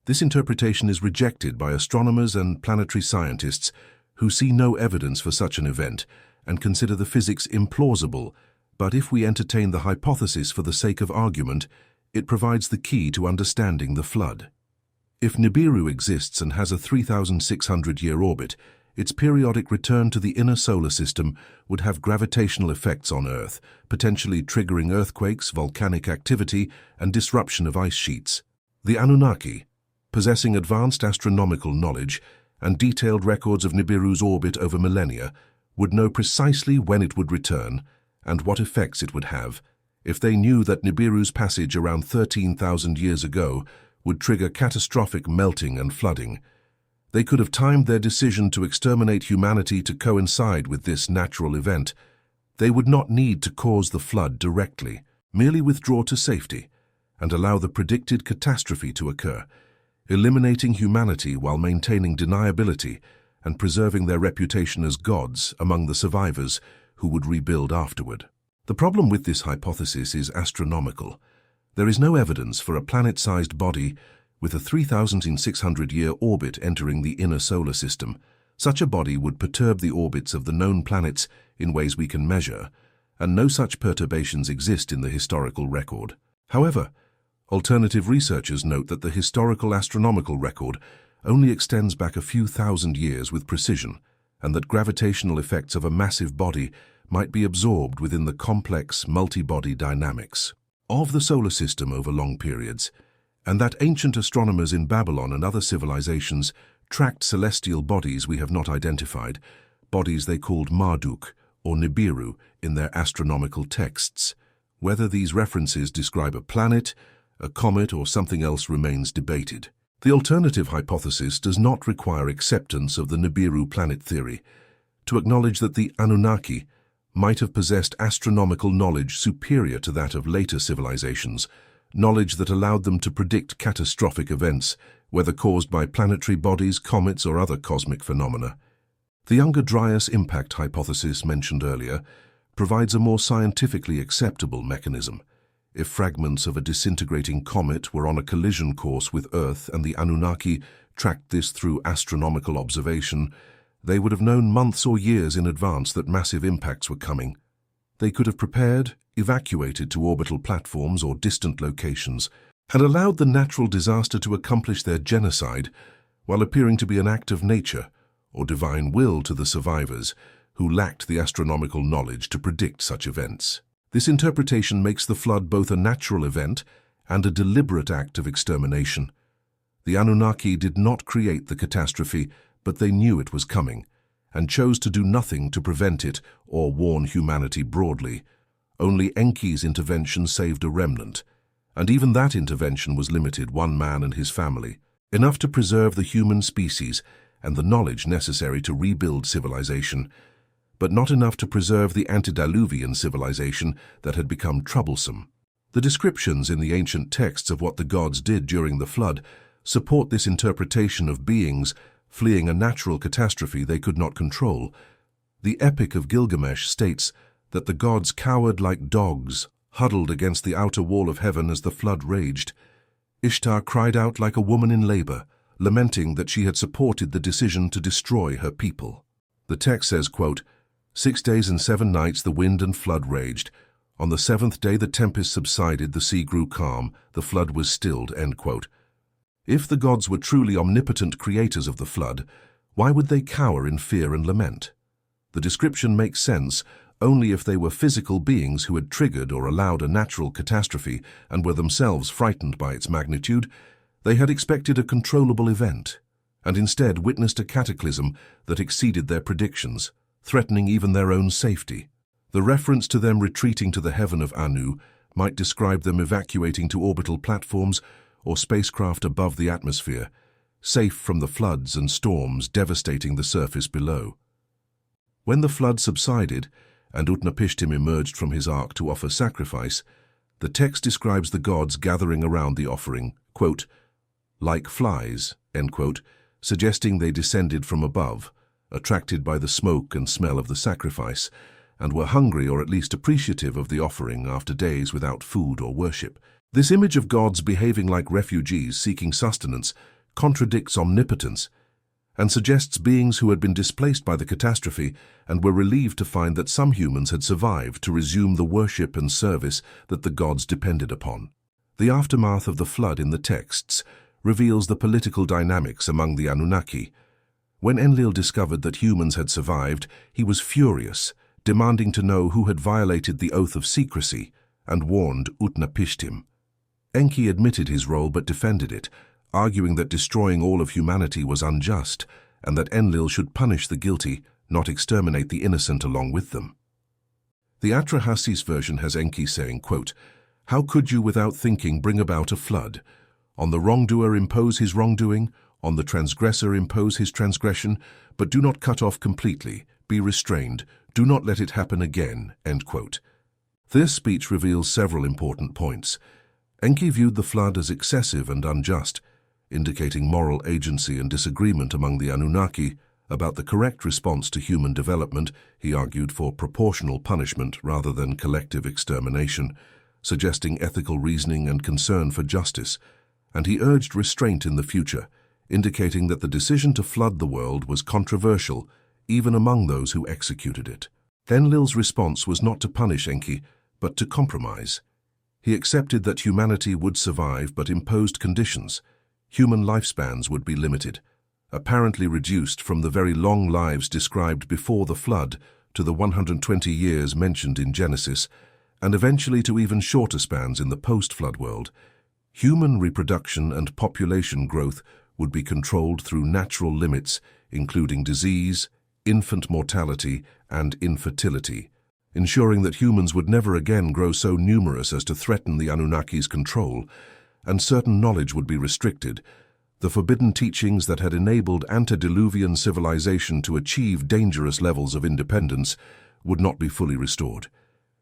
This interpretation is rejected by astronomers and planetary scientists who see no evidence for such an event and consider the physics implausible, but if we entertain the hypothesis for the sake of argument, it provides the key to understanding the flood. If Nibiru exists and has a 3,600-year orbit, its periodic return to the inner solar system would have gravitational effects on Earth, potentially triggering earthquakes, volcanic activity, and disruption of ice sheets. The Anunnaki, possessing advanced astronomical knowledge and detailed records of Nibiru's orbit over millennia, would know precisely when it would return and what effects it would have. If they knew that Nibiru's passage around 13,000 years ago would trigger catastrophic melting and flooding, they could have timed their decision to exterminate humanity to coincide with this natural event. They would not need to cause the flood directly, merely withdraw to safety and allow the predicted catastrophe to occur, eliminating humanity while maintaining deniability and preserving their reputation as gods among the survivors who would rebuild afterward. The problem with this hypothesis is astronomical. There is no evidence for a planet-sized body with a 3,600-year orbit entering the inner solar system. Such a body would perturb the orbits of the known planets in ways we can measure, and no such perturbations exist in the historical record. However, alternative researchers note that the historical astronomical record only extends back a few thousand years with precision, and that gravitational effects of a massive body might be absorbed within the complex multi-body dynamics of the solar system over long periods, and that ancient astronomers in Babylon and other civilizations tracked celestial bodies we have not identified, bodies they called Marduk or Nibiru in their astronomical texts. Whether these references describe a planet, a comet, or something else remains debated. The alternative hypothesis does not require acceptance of the Nibiru planet theory. To acknowledge that the Anunnaki might have possessed astronomical knowledge superior to that of later civilizations, knowledge that allowed them to predict catastrophic events, whether caused by planetary bodies, comets, or other cosmic phenomena. The Younger Dryas impact hypothesis mentioned earlier provides a more scientifically acceptable mechanism. If fragments of a disintegrating comet were on a collision course with Earth and the Anunnaki tracked this through astronomical observation, they would have known months or years in advance that massive impacts were coming. They could have prepared, evacuated to orbital platforms or distant locations, and allowed the natural disaster to accomplish their genocide while appearing to be an act of nature or divine will to the survivors who lacked the astronomical knowledge to predict such events. This interpretation makes the flood both a natural event and a deliberate act of extermination. The Anunnaki did not create the catastrophe, but they knew it was coming, and chose to do nothing to prevent it or warn humanity broadly. Only Enki's intervention saved a remnant, and even that intervention was limited, one man and his family, enough to preserve the human species and the knowledge necessary to rebuild civilization, but not enough to preserve the antediluvian civilization that had become troublesome. The descriptions in the ancient texts of what the gods did during the flood support this interpretation of beings fleeing a natural catastrophe they could not control. The Epic of Gilgamesh states that the gods cowered like dogs, huddled against the outer wall of heaven as the flood raged. Ishtar cried out like a woman in labor, lamenting that she had supported the decision to destroy her people. The text says, quote, 6 days and 7 nights the wind and flood raged. On the 7th day the tempest subsided, the sea grew calm, the flood was stilled, end quote. If the gods were truly omnipotent creators of the flood, why would they cower in fear and lament? The description makes sense only if they were physical beings who had triggered or allowed a natural catastrophe and were themselves frightened by its magnitude. They had expected a controllable event, and instead witnessed a cataclysm that exceeded their predictions, threatening even their own safety. The reference to them retreating to the heaven of Anu might describe them evacuating to orbital platforms or spacecraft above the atmosphere, safe from the floods and storms devastating the surface below. When the flood subsided and Utnapishtim emerged from his ark to offer sacrifice, the text describes the gods gathering around the offering, quote, like flies, end quote, suggesting they descended from above, attracted by the smoke and smell of the sacrifice, and were hungry or at least appreciative of the offering after days without food or worship. This image of gods behaving like refugees seeking sustenance contradicts omnipotence and suggests beings who had been displaced by the catastrophe and were relieved to find that some humans had survived to resume the worship and service that the gods depended upon. The aftermath of the flood in the texts reveals the political dynamics among the Anunnaki. When Enlil discovered that humans had survived, he was furious, demanding to know who had violated the oath of secrecy, and warned Utnapishtim. Enki admitted his role but defended it, arguing that destroying all of humanity was unjust and that Enlil should punish the guilty, not exterminate the innocent along with them. The Atrahasis version has Enki saying, quote, how could you without thinking bring about a flood? On the wrongdoer impose his wrongdoing, on the transgressor impose his transgression, but do not cut off completely, be restrained, do not let it happen again, end quote. This speech reveals several important points. Enki viewed the flood as excessive and unjust, indicating moral agency and disagreement among the Anunnaki about the correct response to human development. He argued for proportional punishment rather than collective extermination, suggesting ethical reasoning and concern for justice, and he urged restraint in the future, indicating that the decision to flood the world was controversial even among those who executed it. Enlil's response was not to punish Enki, but to compromise. He accepted that humanity would survive but imposed conditions. Human lifespans would be limited, apparently reduced from the very long lives described before the flood to the 120 years mentioned in Genesis, and eventually to even shorter spans in the post-flood world. Human reproduction and population growth would be controlled through natural limits, including disease, infant mortality, and infertility, ensuring that humans would never again grow so numerous as to threaten the Anunnaki's control, and certain knowledge would be restricted. The forbidden teachings that had enabled antediluvian civilization to achieve dangerous levels of independence would not be fully restored.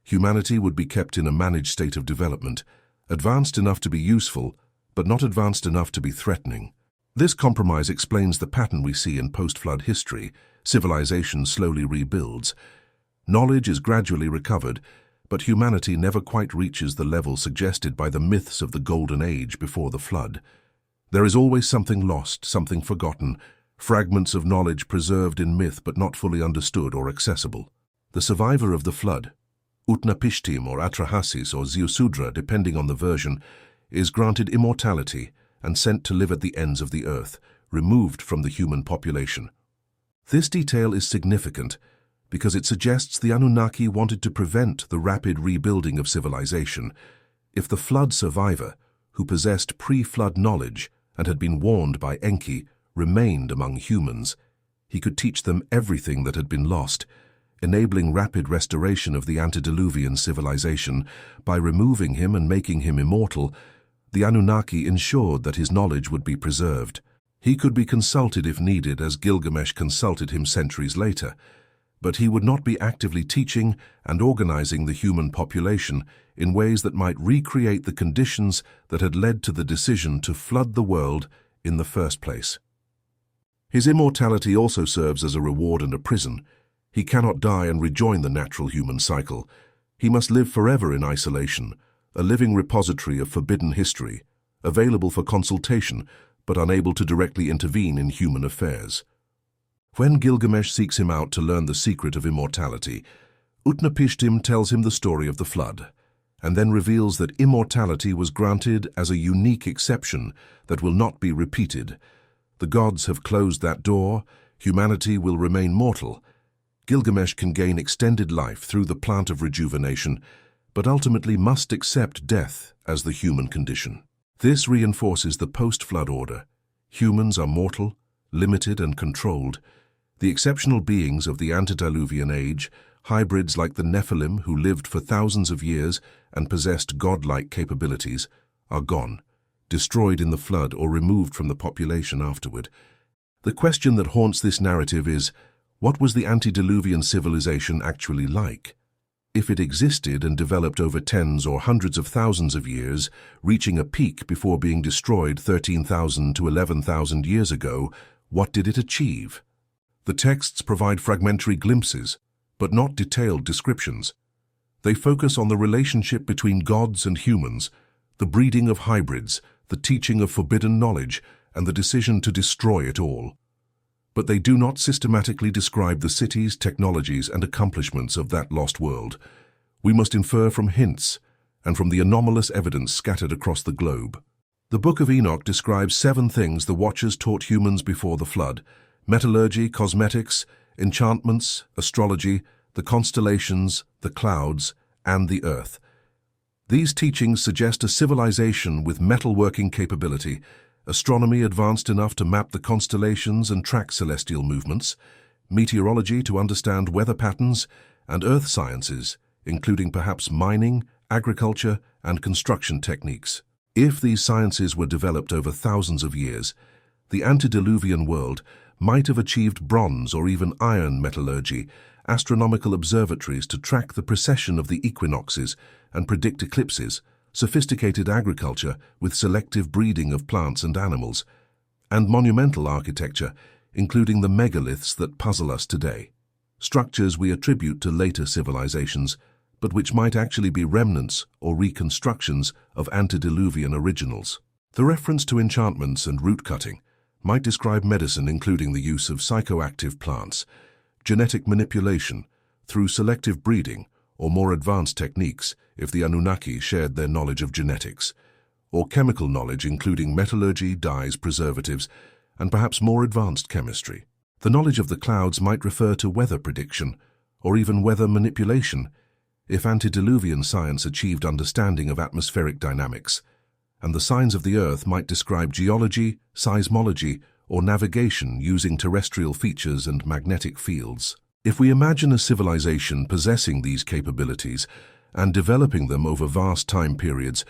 Humanity would be kept in a managed state of development, advanced enough to be useful, but not advanced enough to be threatening. This compromise explains the pattern we see in post-flood history. Civilization slowly rebuilds. Knowledge is gradually recovered, but humanity never quite reaches the level suggested by the myths of the Golden Age before the flood. There is always something lost, something forgotten, fragments of knowledge preserved in myth but not fully understood or accessible. The survivor of the flood, Utnapishtim or Atrahasis or Ziusudra, depending on the version, is granted immortality and sent to live at the ends of the earth, removed from the human population. This detail is significant because it suggests the Anunnaki wanted to prevent the rapid rebuilding of civilization. If the flood survivor, who possessed pre-flood knowledge and had been warned by Enki, remained among humans, he could teach them everything that had been lost, enabling rapid restoration of the antediluvian civilization. By removing him and making him immortal, the Anunnaki ensured that his knowledge would be preserved. He could be consulted if needed, as Gilgamesh consulted him centuries later, but he would not be actively teaching and organizing the human population in ways that might recreate the conditions that had led to the decision to flood the world in the first place. His immortality also serves as a reward and a prison. He cannot die and rejoin the natural human cycle. He must live forever in isolation, a living repository of forbidden history, available for consultation but unable to directly intervene in human affairs. When Gilgamesh seeks him out to learn the secret of immortality, Utnapishtim tells him the story of the flood, and then reveals that immortality was granted as a unique exception that will not be repeated. The gods have closed that door, humanity will remain mortal. Gilgamesh can gain extended life through the plant of rejuvenation, but ultimately must accept death as the human condition. This reinforces the post-flood order. Humans are mortal, limited and controlled. The exceptional beings of the antediluvian age, hybrids like the Nephilim who lived for thousands of years and possessed godlike capabilities, are gone, destroyed in the flood or removed from the population afterward. The question that haunts this narrative is, what was the antediluvian civilization actually like? If it existed and developed over tens or hundreds of thousands of years, reaching a peak before being destroyed 13,000 to 11,000 years ago, what did it achieve? The texts provide fragmentary glimpses, but not detailed descriptions. They focus on the relationship between gods and humans, the breeding of hybrids, the teaching of forbidden knowledge, and the decision to destroy it all. But they do not systematically describe the cities, technologies, and accomplishments of that lost world. We must infer from hints and from the anomalous evidence scattered across the globe. The Book of Enoch describes 7 things the Watchers taught humans before the flood: metallurgy, cosmetics, enchantments, astrology, the constellations, the clouds, and the earth. These teachings suggest a civilization with metalworking capability, astronomy advanced enough to map the constellations and track celestial movements, meteorology to understand weather patterns, and earth sciences, including perhaps mining, agriculture, and construction techniques. If these sciences were developed over thousands of years, the antediluvian world might have achieved bronze or even iron metallurgy, astronomical observatories to track the precession of the equinoxes and predict eclipses, sophisticated agriculture with selective breeding of plants and animals, and monumental architecture, including the megaliths that puzzle us today. Structures we attribute to later civilizations, but which might actually be remnants or reconstructions of antediluvian originals. The reference to enchantments and root cutting might describe medicine, including the use of psychoactive plants, genetic manipulation through selective breeding, or more advanced techniques if the Anunnaki shared their knowledge of genetics, or chemical knowledge including metallurgy, dyes, preservatives, and perhaps more advanced chemistry. The knowledge of the clouds might refer to weather prediction, or even weather manipulation, if antediluvian science achieved understanding of atmospheric dynamics, and the signs of the Earth might describe geology, seismology, or navigation using terrestrial features and magnetic fields. If we imagine a civilization possessing these capabilities and developing them over vast time periods,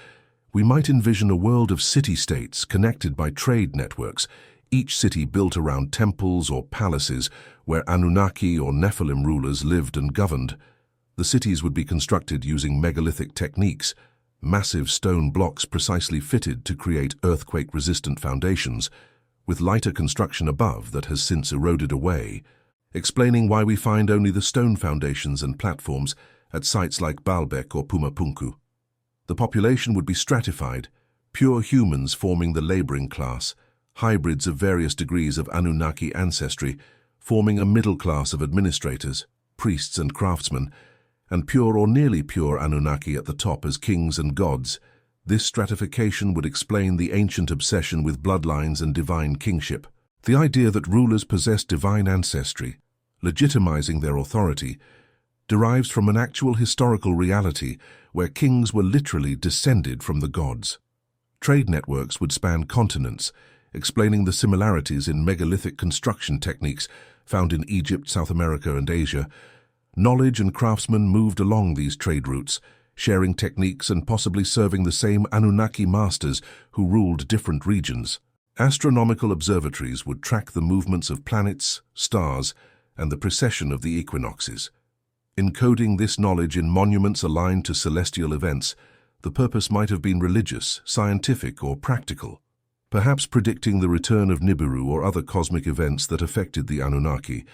we might envision a world of city-states connected by trade networks, each city built around temples or palaces where Anunnaki or Nephilim rulers lived and governed. The cities would be constructed using megalithic techniques, massive stone blocks precisely fitted to create earthquake-resistant foundations, with lighter construction above that has since eroded away, explaining why we find only the stone foundations and platforms at sites like Baalbek or Pumapunku. The population would be stratified, pure humans forming the laboring class, hybrids of various degrees of Anunnaki ancestry forming a middle class of administrators, priests and craftsmen, and pure or nearly pure Anunnaki at the top as kings and gods. This stratification would explain the ancient obsession with bloodlines and divine kingship. The idea that rulers possess divine ancestry, legitimizing their authority, derives from an actual historical reality where kings were literally descended from the gods. Trade networks would span continents, explaining the similarities in megalithic construction techniques found in Egypt, South America, and Asia. Knowledge and craftsmen moved along these trade routes, sharing techniques and possibly serving the same Anunnaki masters who ruled different regions. Astronomical observatories would track the movements of planets, stars, and the precession of the equinoxes. Encoding this knowledge in monuments aligned to celestial events, the purpose might have been religious, scientific, or practical, perhaps predicting the return of Nibiru or other cosmic events that affected the Anunnaki,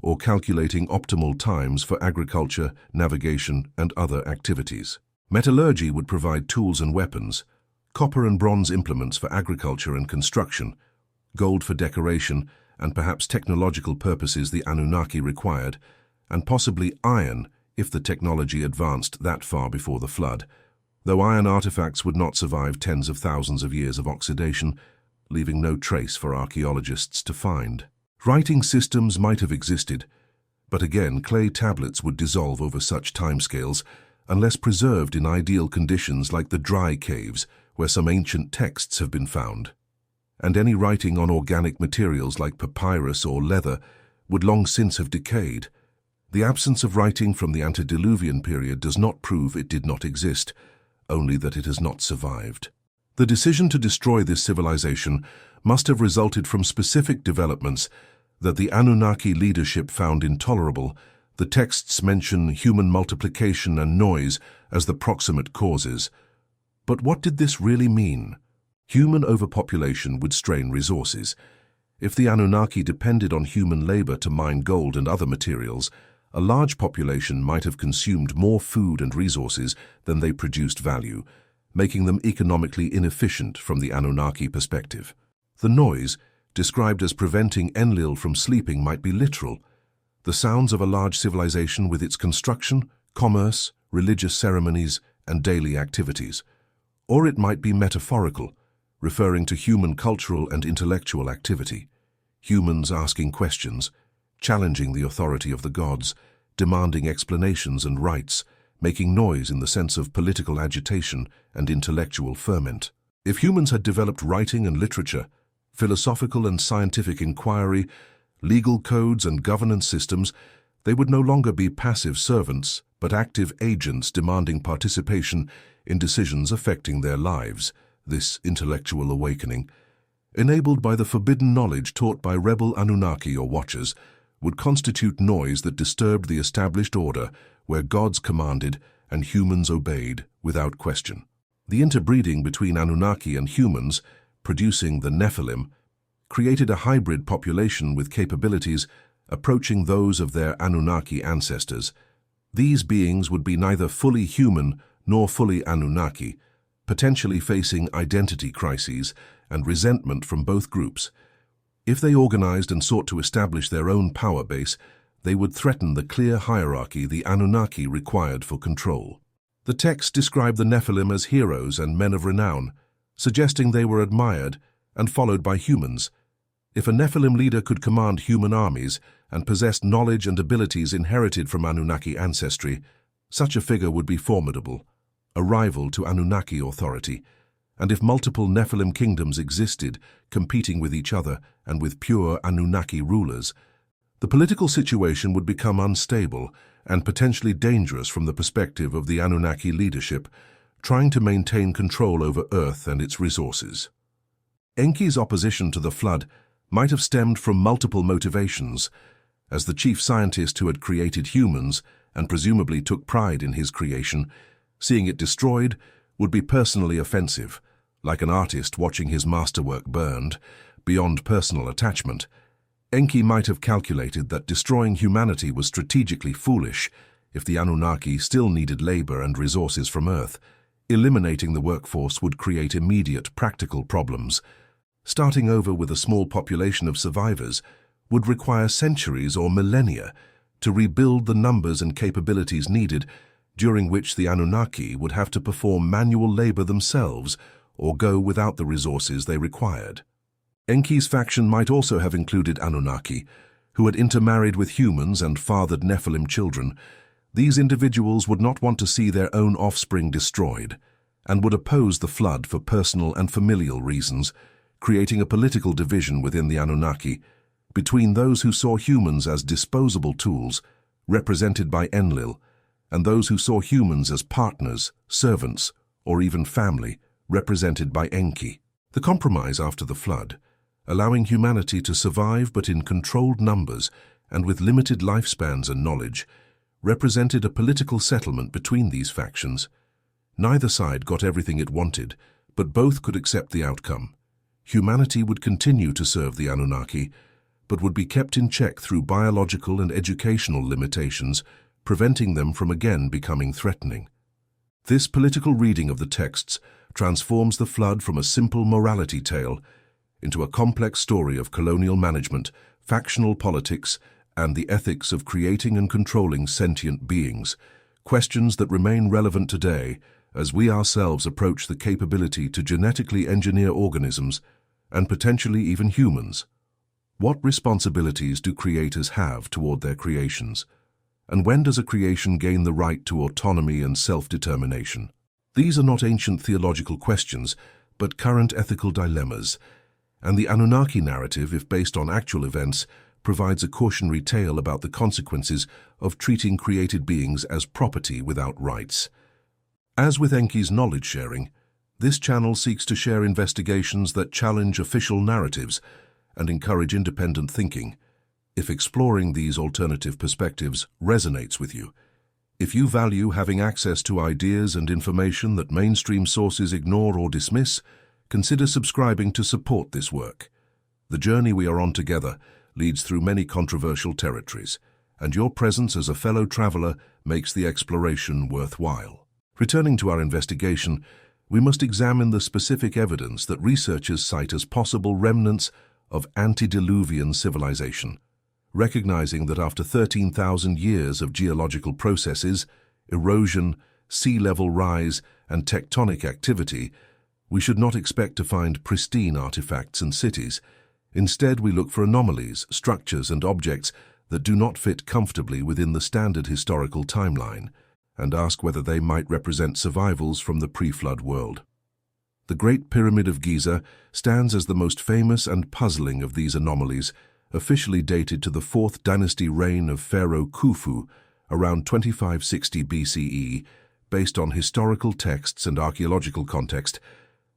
or calculating optimal times for agriculture, navigation, and other activities. Metallurgy would provide tools and weapons, copper and bronze implements for agriculture and construction, gold for decoration, and perhaps technological purposes the Anunnaki required, and possibly iron if the technology advanced that far before the flood, though iron artifacts would not survive tens of thousands of years of oxidation, leaving no trace for archaeologists to find. Writing systems might have existed, but again clay tablets would dissolve over such timescales unless preserved in ideal conditions like the dry caves where some ancient texts have been found. And any writing on organic materials like papyrus or leather would long since have decayed. The absence of writing from the antediluvian period does not prove it did not exist, only that it has not survived. The decision to destroy this civilization must have resulted from specific developments that the Anunnaki leadership found intolerable. The texts mention human multiplication and noise as the proximate causes. But what did this really mean? Human overpopulation would strain resources. If the Anunnaki depended on human labor to mine gold and other materials, a large population might have consumed more food and resources than they produced value, making them economically inefficient from the Anunnaki perspective. The noise, described as preventing Enlil from sleeping, might be literal. The sounds of a large civilization with its construction, commerce, religious ceremonies, and daily activities. Or it might be metaphorical, referring to human cultural and intellectual activity. Humans asking questions, challenging the authority of the gods, demanding explanations and rights, making noise in the sense of political agitation and intellectual ferment. If humans had developed writing and literature, philosophical and scientific inquiry, legal codes and governance systems, they would no longer be passive servants, but active agents demanding participation in decisions affecting their lives. This intellectual awakening, enabled by the forbidden knowledge taught by rebel Anunnaki or watchers, would constitute noise that disturbed the established order where gods commanded and humans obeyed without question. The interbreeding between Anunnaki and humans, producing the Nephilim, created a hybrid population with capabilities approaching those of their Anunnaki ancestors. These beings would be neither fully human nor fully Anunnaki, potentially facing identity crises and resentment from both groups. If they organized and sought to establish their own power base, they would threaten the clear hierarchy the Anunnaki required for control. The text described the Nephilim as heroes and men of renown, suggesting they were admired and followed by humans. If a Nephilim leader could command human armies and possessed knowledge and abilities inherited from Anunnaki ancestry, such a figure would be formidable, a rival to Anunnaki authority. And if multiple Nephilim kingdoms existed, competing with each other and with pure Anunnaki rulers, the political situation would become unstable and potentially dangerous from the perspective of the Anunnaki leadership, trying to maintain control over Earth and its resources. Enki's opposition to the flood might have stemmed from multiple motivations. As the chief scientist who had created humans and presumably took pride in his creation, seeing it destroyed would be personally offensive, like an artist watching his masterwork burned. Beyond personal attachment, Enki might have calculated that destroying humanity was strategically foolish if the Anunnaki still needed labor and resources from Earth. Eliminating the workforce would create immediate practical problems. Starting over with a small population of survivors would require centuries or millennia to rebuild the numbers and capabilities needed, during which the Anunnaki would have to perform manual labor themselves or go without the resources they required. Enki's faction might also have included Anunnaki, who had intermarried with humans and fathered Nephilim children. These individuals would not want to see their own offspring destroyed, and would oppose the flood for personal and familial reasons, creating a political division within the Anunnaki, between those who saw humans as disposable tools represented by Enlil, and those who saw humans as partners, servants, or even family, represented by Enki. The compromise after the flood, allowing humanity to survive but in controlled numbers and with limited lifespans and knowledge, represented a political settlement between these factions. Neither side got everything it wanted, but both could accept the outcome. Humanity would continue to serve the Anunnaki, but would be kept in check through biological and educational limitations, preventing them from again becoming threatening. This political reading of the texts transforms the flood from a simple morality tale into a complex story of colonial management, factional politics, and the ethics of creating and controlling sentient beings, questions that remain relevant today as we ourselves approach the capability to genetically engineer organisms and potentially even humans. What responsibilities do creators have toward their creations? And when does a creation gain the right to autonomy and self-determination? These are not ancient theological questions, but current ethical dilemmas, and the Anunnaki narrative, if based on actual events, provides a cautionary tale about the consequences of treating created beings as property without rights. As with Enki's knowledge sharing, this channel seeks to share investigations that challenge official narratives and encourage independent thinking. If exploring these alternative perspectives resonates with you, if you value having access to ideas and information that mainstream sources ignore or dismiss, consider subscribing to support this work. The journey we are on together leads through many controversial territories, and your presence as a fellow traveler makes the exploration worthwhile. Returning to our investigation, we must examine the specific evidence that researchers cite as possible remnants of antediluvian civilization, recognizing that after 13,000 years of geological processes, erosion, sea level rise, and tectonic activity, we should not expect to find pristine artifacts and cities. Instead, we look for anomalies, structures, and objects that do not fit comfortably within the standard historical timeline, and ask whether they might represent survivals from the pre-flood world. The Great Pyramid of Giza stands as the most famous and puzzling of these anomalies, officially dated to the 4th dynasty reign of Pharaoh Khufu around 2560 BCE. Based on historical texts and archaeological context,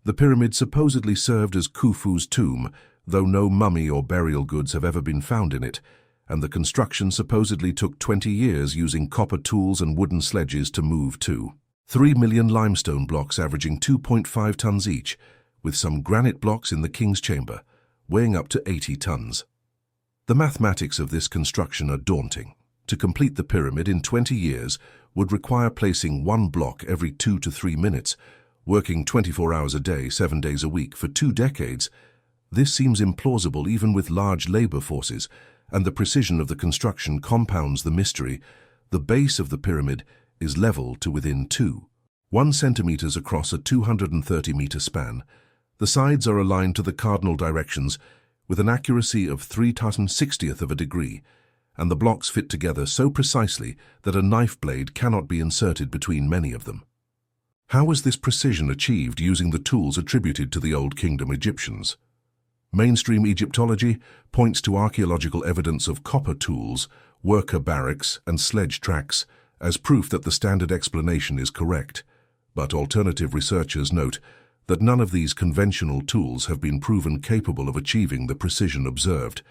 the pyramid supposedly served as Khufu's tomb, though no mummy or burial goods have ever been found in it, and the construction supposedly took 20 years using copper tools and wooden sledges to move to. 3 million limestone blocks averaging 2.5 tons each, with some granite blocks in the king's chamber, weighing up to 80 tons. The mathematics of this construction are daunting. To complete the pyramid in 20 years would require placing one block every 2 to 3 minutes, working 24 hours a day, 7 days a week for 2 decades. This seems implausible even with large labor forces, and the precision of the construction compounds the mystery. The base of the pyramid is level to within 1 centimeters across a 230-meter span. The sides are aligned to the cardinal directions with an accuracy of 3/60th of a degree, and the blocks fit together so precisely that a knife blade cannot be inserted between many of them. How was this precision achieved using the tools attributed to the Old Kingdom Egyptians? Mainstream Egyptology points to archaeological evidence of copper tools, worker barracks, and sledge tracks as proof that the standard explanation is correct, but alternative researchers note that none of these conventional tools have been proven capable of achieving the precision observed.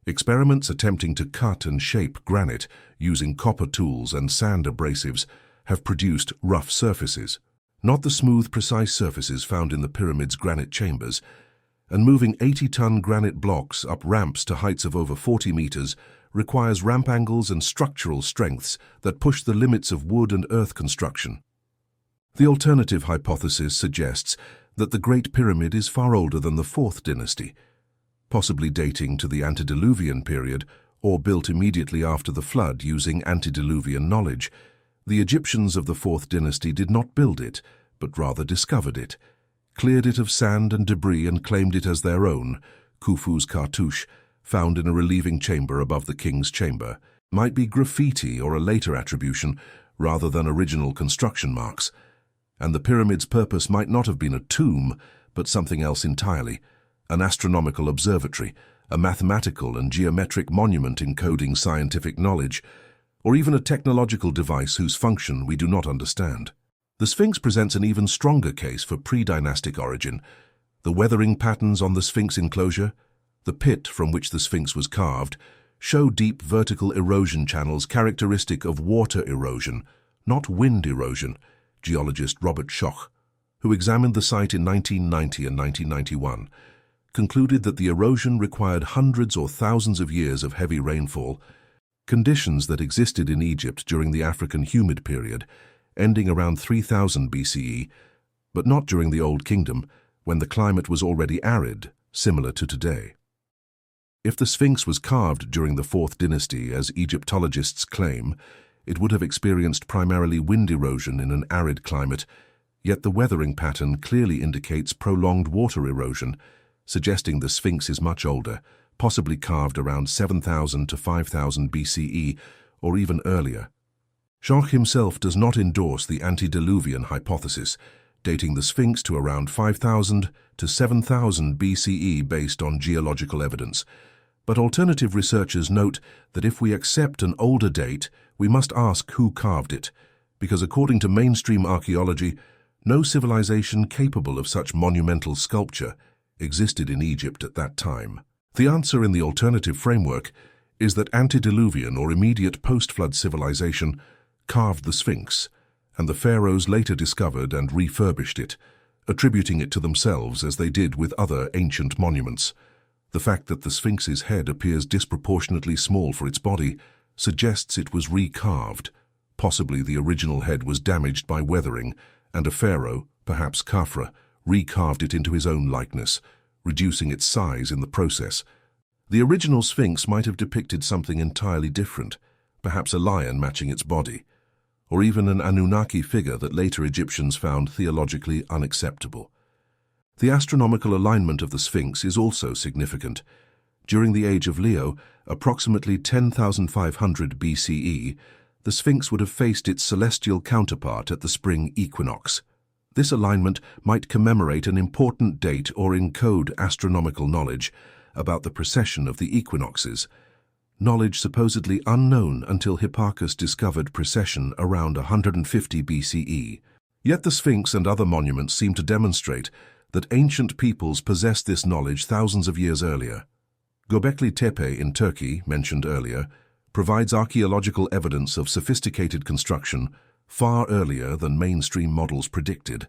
Experiments attempting to cut and shape granite using copper tools and sand abrasives have produced rough surfaces, not the smooth, precise surfaces found in the pyramid's granite chambers, and moving 80-ton granite blocks up ramps to heights of over 40 meters requires ramp angles and structural strengths that push the limits of wood and earth construction. The alternative hypothesis suggests that the Great Pyramid is far older than the 4th dynasty, possibly dating to the antediluvian period or built immediately after the flood using antediluvian knowledge. The Egyptians of the 4th dynasty did not build it, but rather discovered it, cleared it of sand and debris and claimed it as their own. Khufu's cartouche, found in a relieving chamber above the king's chamber, might be graffiti or a later attribution rather than original construction marks, and the pyramid's purpose might not have been a tomb, but something else entirely, an astronomical observatory, a mathematical and geometric monument encoding scientific knowledge. or even a technological device whose function we do not understand. The Sphinx presents an even stronger case for pre-dynastic origin. The weathering patterns on the Sphinx enclosure, the pit from which the Sphinx was carved, show deep vertical erosion channels characteristic of water erosion, not wind erosion, geologist Robert Schoch, who examined the site in 1990 and 1991, concluded that the erosion required hundreds or thousands of years of heavy rainfall, conditions that existed in Egypt during the African humid period, ending around 3000 BCE, but not during the Old Kingdom, when the climate was already arid, similar to today. If the Sphinx was carved during the 4th dynasty, as Egyptologists claim, it would have experienced primarily wind erosion in an arid climate, yet the weathering pattern clearly indicates prolonged water erosion, suggesting the Sphinx is much older, possibly carved around 7000 to 5000 BCE, or even earlier. Schoch himself does not endorse the antediluvian hypothesis, dating the Sphinx to around 5000 to 7000 BCE based on geological evidence. But alternative researchers note that if we accept an older date, we must ask who carved it, because according to mainstream archaeology, no civilization capable of such monumental sculpture existed in Egypt at that time. The answer in the alternative framework is that antediluvian or immediate post-flood civilization carved the Sphinx, and the pharaohs later discovered and refurbished it, attributing it to themselves as they did with other ancient monuments. The fact that the Sphinx's head appears disproportionately small for its body suggests it was recarved. Possibly the original head was damaged by weathering, and a pharaoh, perhaps Khafra, recarved it into his own likeness, reducing its size in the process. The original Sphinx might have depicted something entirely different, perhaps a lion matching its body, or even an Anunnaki figure that later Egyptians found theologically unacceptable. The astronomical alignment of the Sphinx is also significant. During the age of Leo, approximately 10,500 BCE, the Sphinx would have faced its celestial counterpart at the spring equinox. This alignment might commemorate an important date or encode astronomical knowledge about the precession of the equinoxes, knowledge supposedly unknown until Hipparchus discovered precession around 150 BCE. Yet the Sphinx and other monuments seem to demonstrate that ancient peoples possessed this knowledge thousands of years earlier. Göbekli Tepe in Turkey, mentioned earlier, provides archaeological evidence of sophisticated construction far earlier than mainstream models predicted.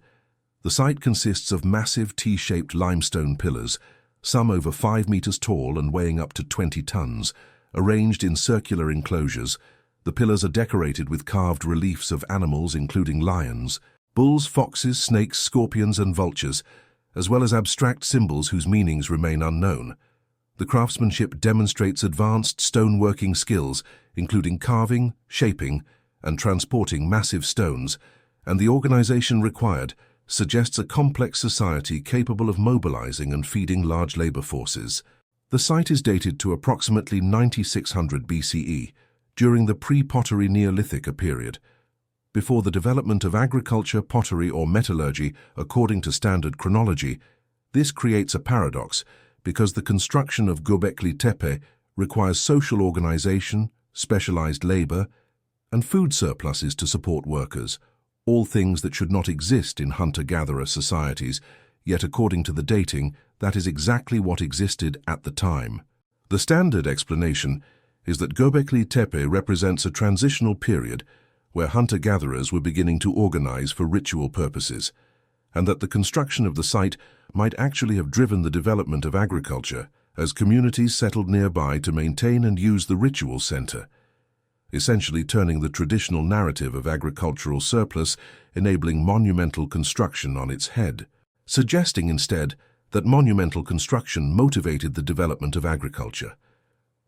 The site consists of massive T-shaped limestone pillars, some over 5 meters tall and weighing up to 20 tons, arranged in circular enclosures. The pillars are decorated with carved reliefs of animals including lions, bulls, foxes, snakes, scorpions, and vultures, as well as abstract symbols whose meanings remain unknown. The craftsmanship demonstrates advanced stoneworking skills, including carving, shaping, and transporting massive stones, and the organization required suggests a complex society capable of mobilizing and feeding large labor forces. The site is dated to approximately 9600 BCE, during the pre-pottery Neolithic period, before the development of agriculture, pottery, or metallurgy according to standard chronology. This creates a paradox because the construction of Göbekli Tepe requires social organization, specialized labor, and food surpluses to support workers, all things that should not exist in hunter-gatherer societies, yet according to the dating, that is exactly what existed at the time. The standard explanation is that Göbekli Tepe represents a transitional period where hunter-gatherers were beginning to organize for ritual purposes, and that the construction of the site might actually have driven the development of agriculture as communities settled nearby to maintain and use the ritual center, essentially turning the traditional narrative of agricultural surplus enabling monumental construction on its head, suggesting instead that monumental construction motivated the development of agriculture.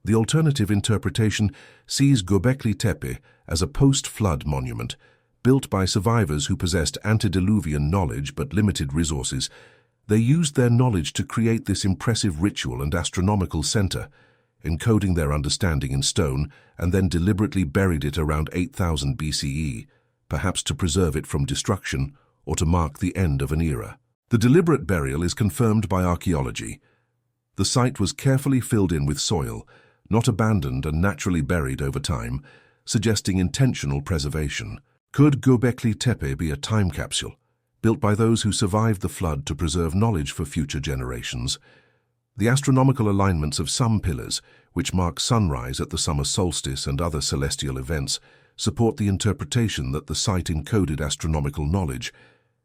The alternative interpretation sees Göbekli Tepe as a post-flood monument, built by survivors who possessed antediluvian knowledge but limited resources. They used their knowledge to create this impressive ritual and astronomical center, encoding their understanding in stone, and then deliberately buried it around 8000 BCE, perhaps to preserve it from destruction or to mark the end of an era. The deliberate burial is confirmed by archaeology. The site was carefully filled in with soil, not abandoned and naturally buried over time. suggesting intentional preservation. Could Göbekli Tepe be a time capsule, built by those who survived the flood to preserve knowledge for future generations? The astronomical alignments of some pillars, which mark sunrise at the summer solstice and other celestial events, support the interpretation that the site encoded astronomical knowledge,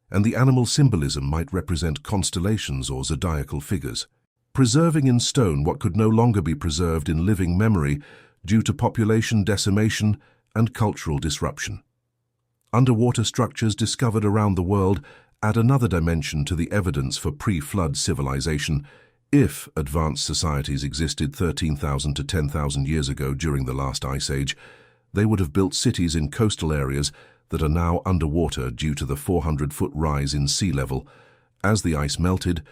and the animal symbolism might represent constellations or zodiacal figures. Preserving in stone what could no longer be preserved in living memory due to population decimation and cultural disruption. Underwater structures discovered around the world add another dimension to the evidence for pre-flood civilization. If advanced societies existed 13,000 to 10,000 years ago during the last ice age, they would have built cities in coastal areas that are now underwater due to the 400-foot rise in sea level. As the ice melted,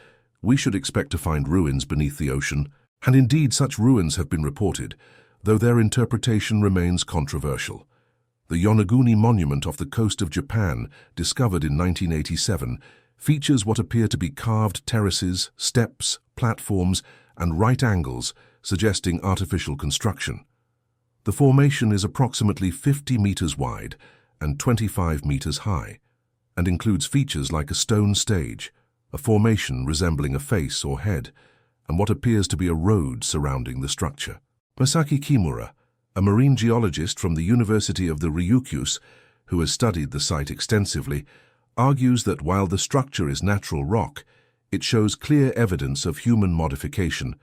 we should expect to find ruins beneath the ocean, and indeed such ruins have been reported, though their interpretation remains controversial. The Yonaguni monument off the coast of Japan, discovered in 1987, features what appear to be carved terraces, steps, platforms, and right angles, suggesting artificial construction. The formation is approximately 50 meters wide and 25 meters high, and includes features like a stone stage, a formation resembling a face or head, and what appears to be a road surrounding the structure. Masaki Kimura, a marine geologist from the University of the Ryukyus, who has studied the site extensively, argues that while the structure is natural rock, it shows clear evidence of human modification,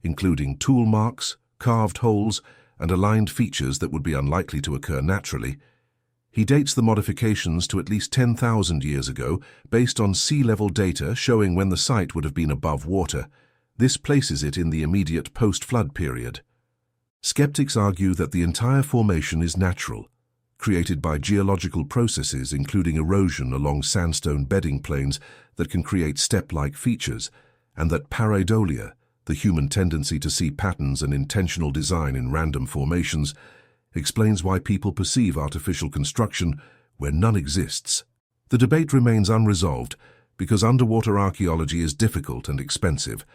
including tool marks, carved holes, and aligned features that would be unlikely to occur naturally. He dates the modifications to at least 10,000 years ago, based on sea level data showing when the site would have been above water. This places it in the immediate post-flood period. Skeptics argue that the entire formation is natural, created by geological processes including erosion along sandstone bedding planes that can create step-like features, and that pareidolia, the human tendency to see patterns and intentional design in random formations, explains why people perceive artificial construction where none exists. The debate remains unresolved because underwater archaeology is difficult and expensive,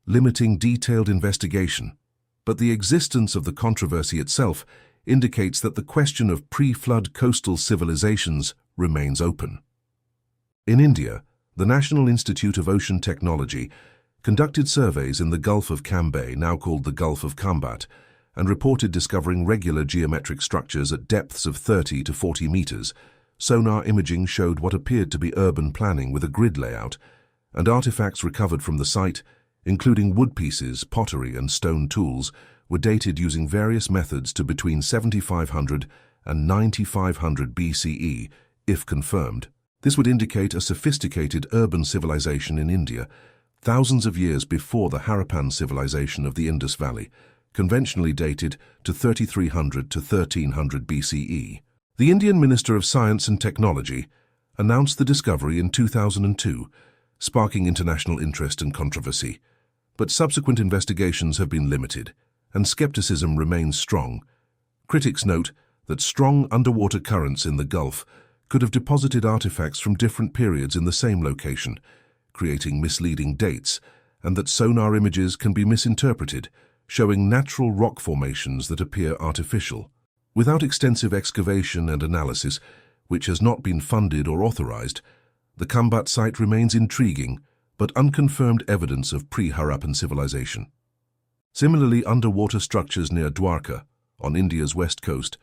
limiting detailed investigation. But the existence of the controversy itself indicates that the question of pre-flood coastal civilizations remains open. In India, the National Institute of Ocean Technology conducted surveys in the Gulf of Cambay, now called the Gulf of Kambat, and reported discovering regular geometric structures at depths of 30 to 40 meters. Sonar imaging showed what appeared to be urban planning with a grid layout, and artifacts recovered from the site, including wood pieces, pottery, and stone tools, were dated using various methods to between 7500 and 9500 BCE, if confirmed. This would indicate a sophisticated urban civilization in India, thousands of years before the Harappan civilization of the Indus Valley, conventionally dated to 3300 to 1300 BCE. The Indian Minister of Science and Technology announced the discovery in 2002, sparking international interest and controversy. But subsequent investigations have been limited, and skepticism remains strong. Critics note that strong underwater currents in the Gulf could have deposited artifacts from different periods in the same location, creating misleading dates, and that sonar images can be misinterpreted, showing natural rock formations that appear artificial. Without extensive excavation and analysis, which has not been funded or authorized, the Kambat site remains intriguing, but unconfirmed evidence of pre-Harappan civilization. Similarly, underwater structures near Dwarka, on India's west coast,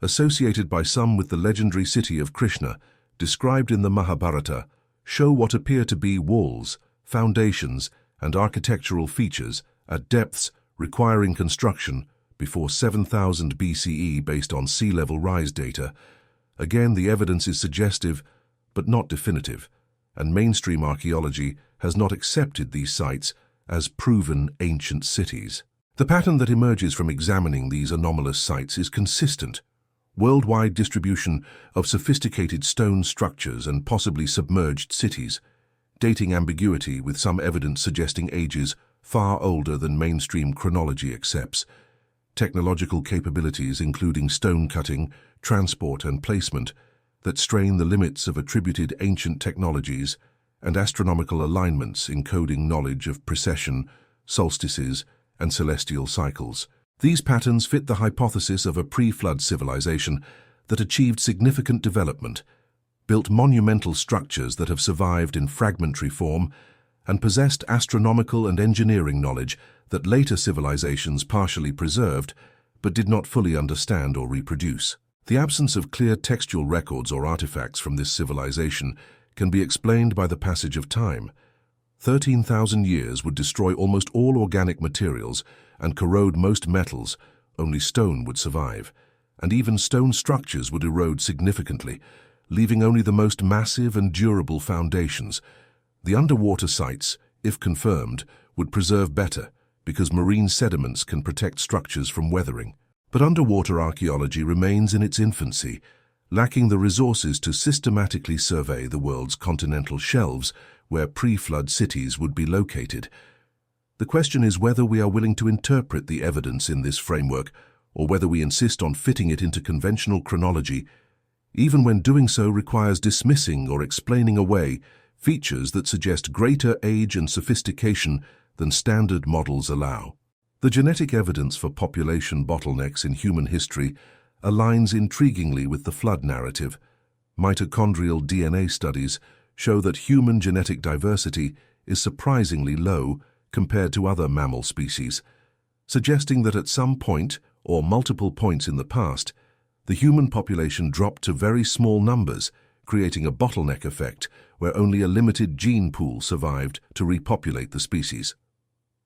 associated by some with the legendary city of Krishna, described in the Mahabharata, show what appear to be walls, foundations, and architectural features at depths requiring construction before 7000 BCE based on sea level rise data. Again, the evidence is suggestive, but not definitive, and mainstream archaeology has not accepted these sites as proven ancient cities. The pattern that emerges from examining these anomalous sites is consistent. Worldwide distribution of sophisticated stone structures and possibly submerged cities, dating ambiguity with some evidence suggesting ages far older than mainstream chronology accepts, technological capabilities including stone cutting, transport and placement that strain the limits of attributed ancient technologies, and astronomical alignments encoding knowledge of precession, solstices, and celestial cycles. These patterns fit the hypothesis of a pre-flood civilization that achieved significant development, built monumental structures that have survived in fragmentary form, and possessed astronomical and engineering knowledge that later civilizations partially preserved but did not fully understand or reproduce. The absence of clear textual records or artifacts from this civilization can be explained by the passage of time. 13,000 years would destroy almost all organic materials and corrode most metals. Only stone would survive, and even stone structures would erode significantly, leaving only the most massive and durable foundations. The underwater sites, if confirmed, would preserve better because marine sediments can protect structures from weathering. But underwater archaeology remains in its infancy, lacking the resources to systematically survey the world's continental shelves where pre-flood cities would be located. The question is whether we are willing to interpret the evidence in this framework or whether we insist on fitting it into conventional chronology, even when doing so requires dismissing or explaining away features that suggest greater age and sophistication than standard models allow. The genetic evidence for population bottlenecks in human history aligns intriguingly with the flood narrative. Mitochondrial DNA studies show that human genetic diversity is surprisingly low compared to other mammal species, suggesting that at some point, or multiple points in the past, the human population dropped to very small numbers, creating a bottleneck effect where only a limited gene pool survived to repopulate the species.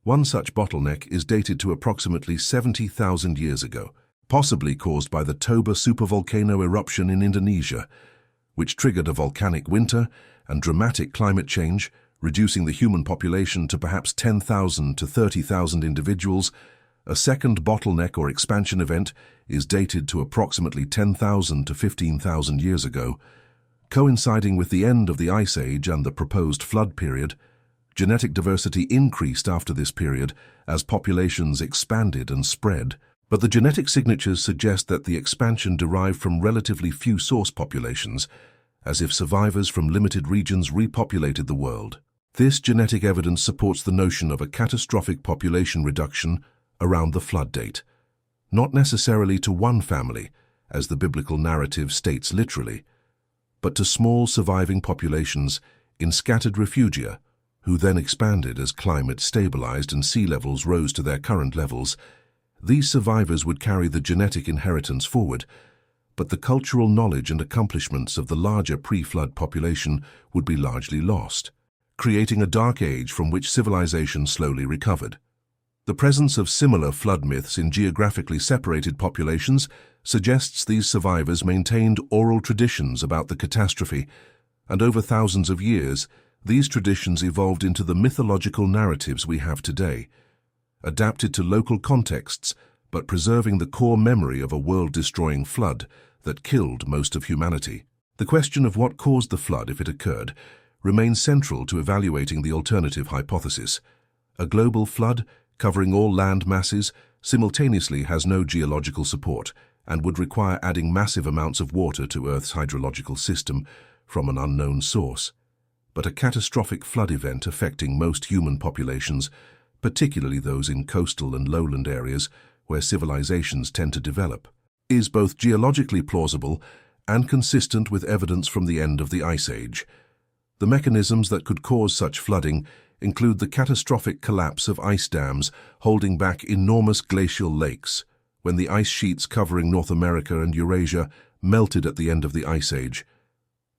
One such bottleneck is dated to approximately 70,000 years ago, possibly caused by the Toba supervolcano eruption in Indonesia, which triggered a volcanic winter and dramatic climate change, reducing the human population to perhaps 10,000 to 30,000 individuals. A second bottleneck or expansion event is dated to approximately 10,000 to 15,000 years ago. Coinciding with the end of the Ice Age and the proposed flood period, genetic diversity increased after this period as populations expanded and spread, but the genetic signatures suggest that the expansion derived from relatively few source populations, as if survivors from limited regions repopulated the world. This genetic evidence supports the notion of a catastrophic population reduction around the flood date, not necessarily to one family, as the biblical narrative states literally, but to small surviving populations in scattered refugia, who then expanded as climate stabilized and sea levels rose to their current levels. These survivors would carry the genetic inheritance forward, but the cultural knowledge and accomplishments of the larger pre-flood population would be largely lost, creating a dark age from which civilization slowly recovered. The presence of similar flood myths in geographically separated populations suggests these survivors maintained oral traditions about the catastrophe, and over thousands of years, these traditions evolved into the mythological narratives we have today, adapted to local contexts but preserving the core memory of a world-destroying flood that killed most of humanity. The question of what caused the flood, if it occurred, remains central to evaluating the alternative hypothesis. A global flood covering all land masses simultaneously has no geological support and would require adding massive amounts of water to Earth's hydrological system from an unknown source. But a catastrophic flood event affecting most human populations, particularly those in coastal and lowland areas where civilizations tend to develop, is both geologically plausible and consistent with evidence from the end of the Ice Age. The mechanisms that could cause such flooding include the catastrophic collapse of ice dams holding back enormous glacial lakes, when the ice sheets covering North America and Eurasia melted at the end of the Ice Age.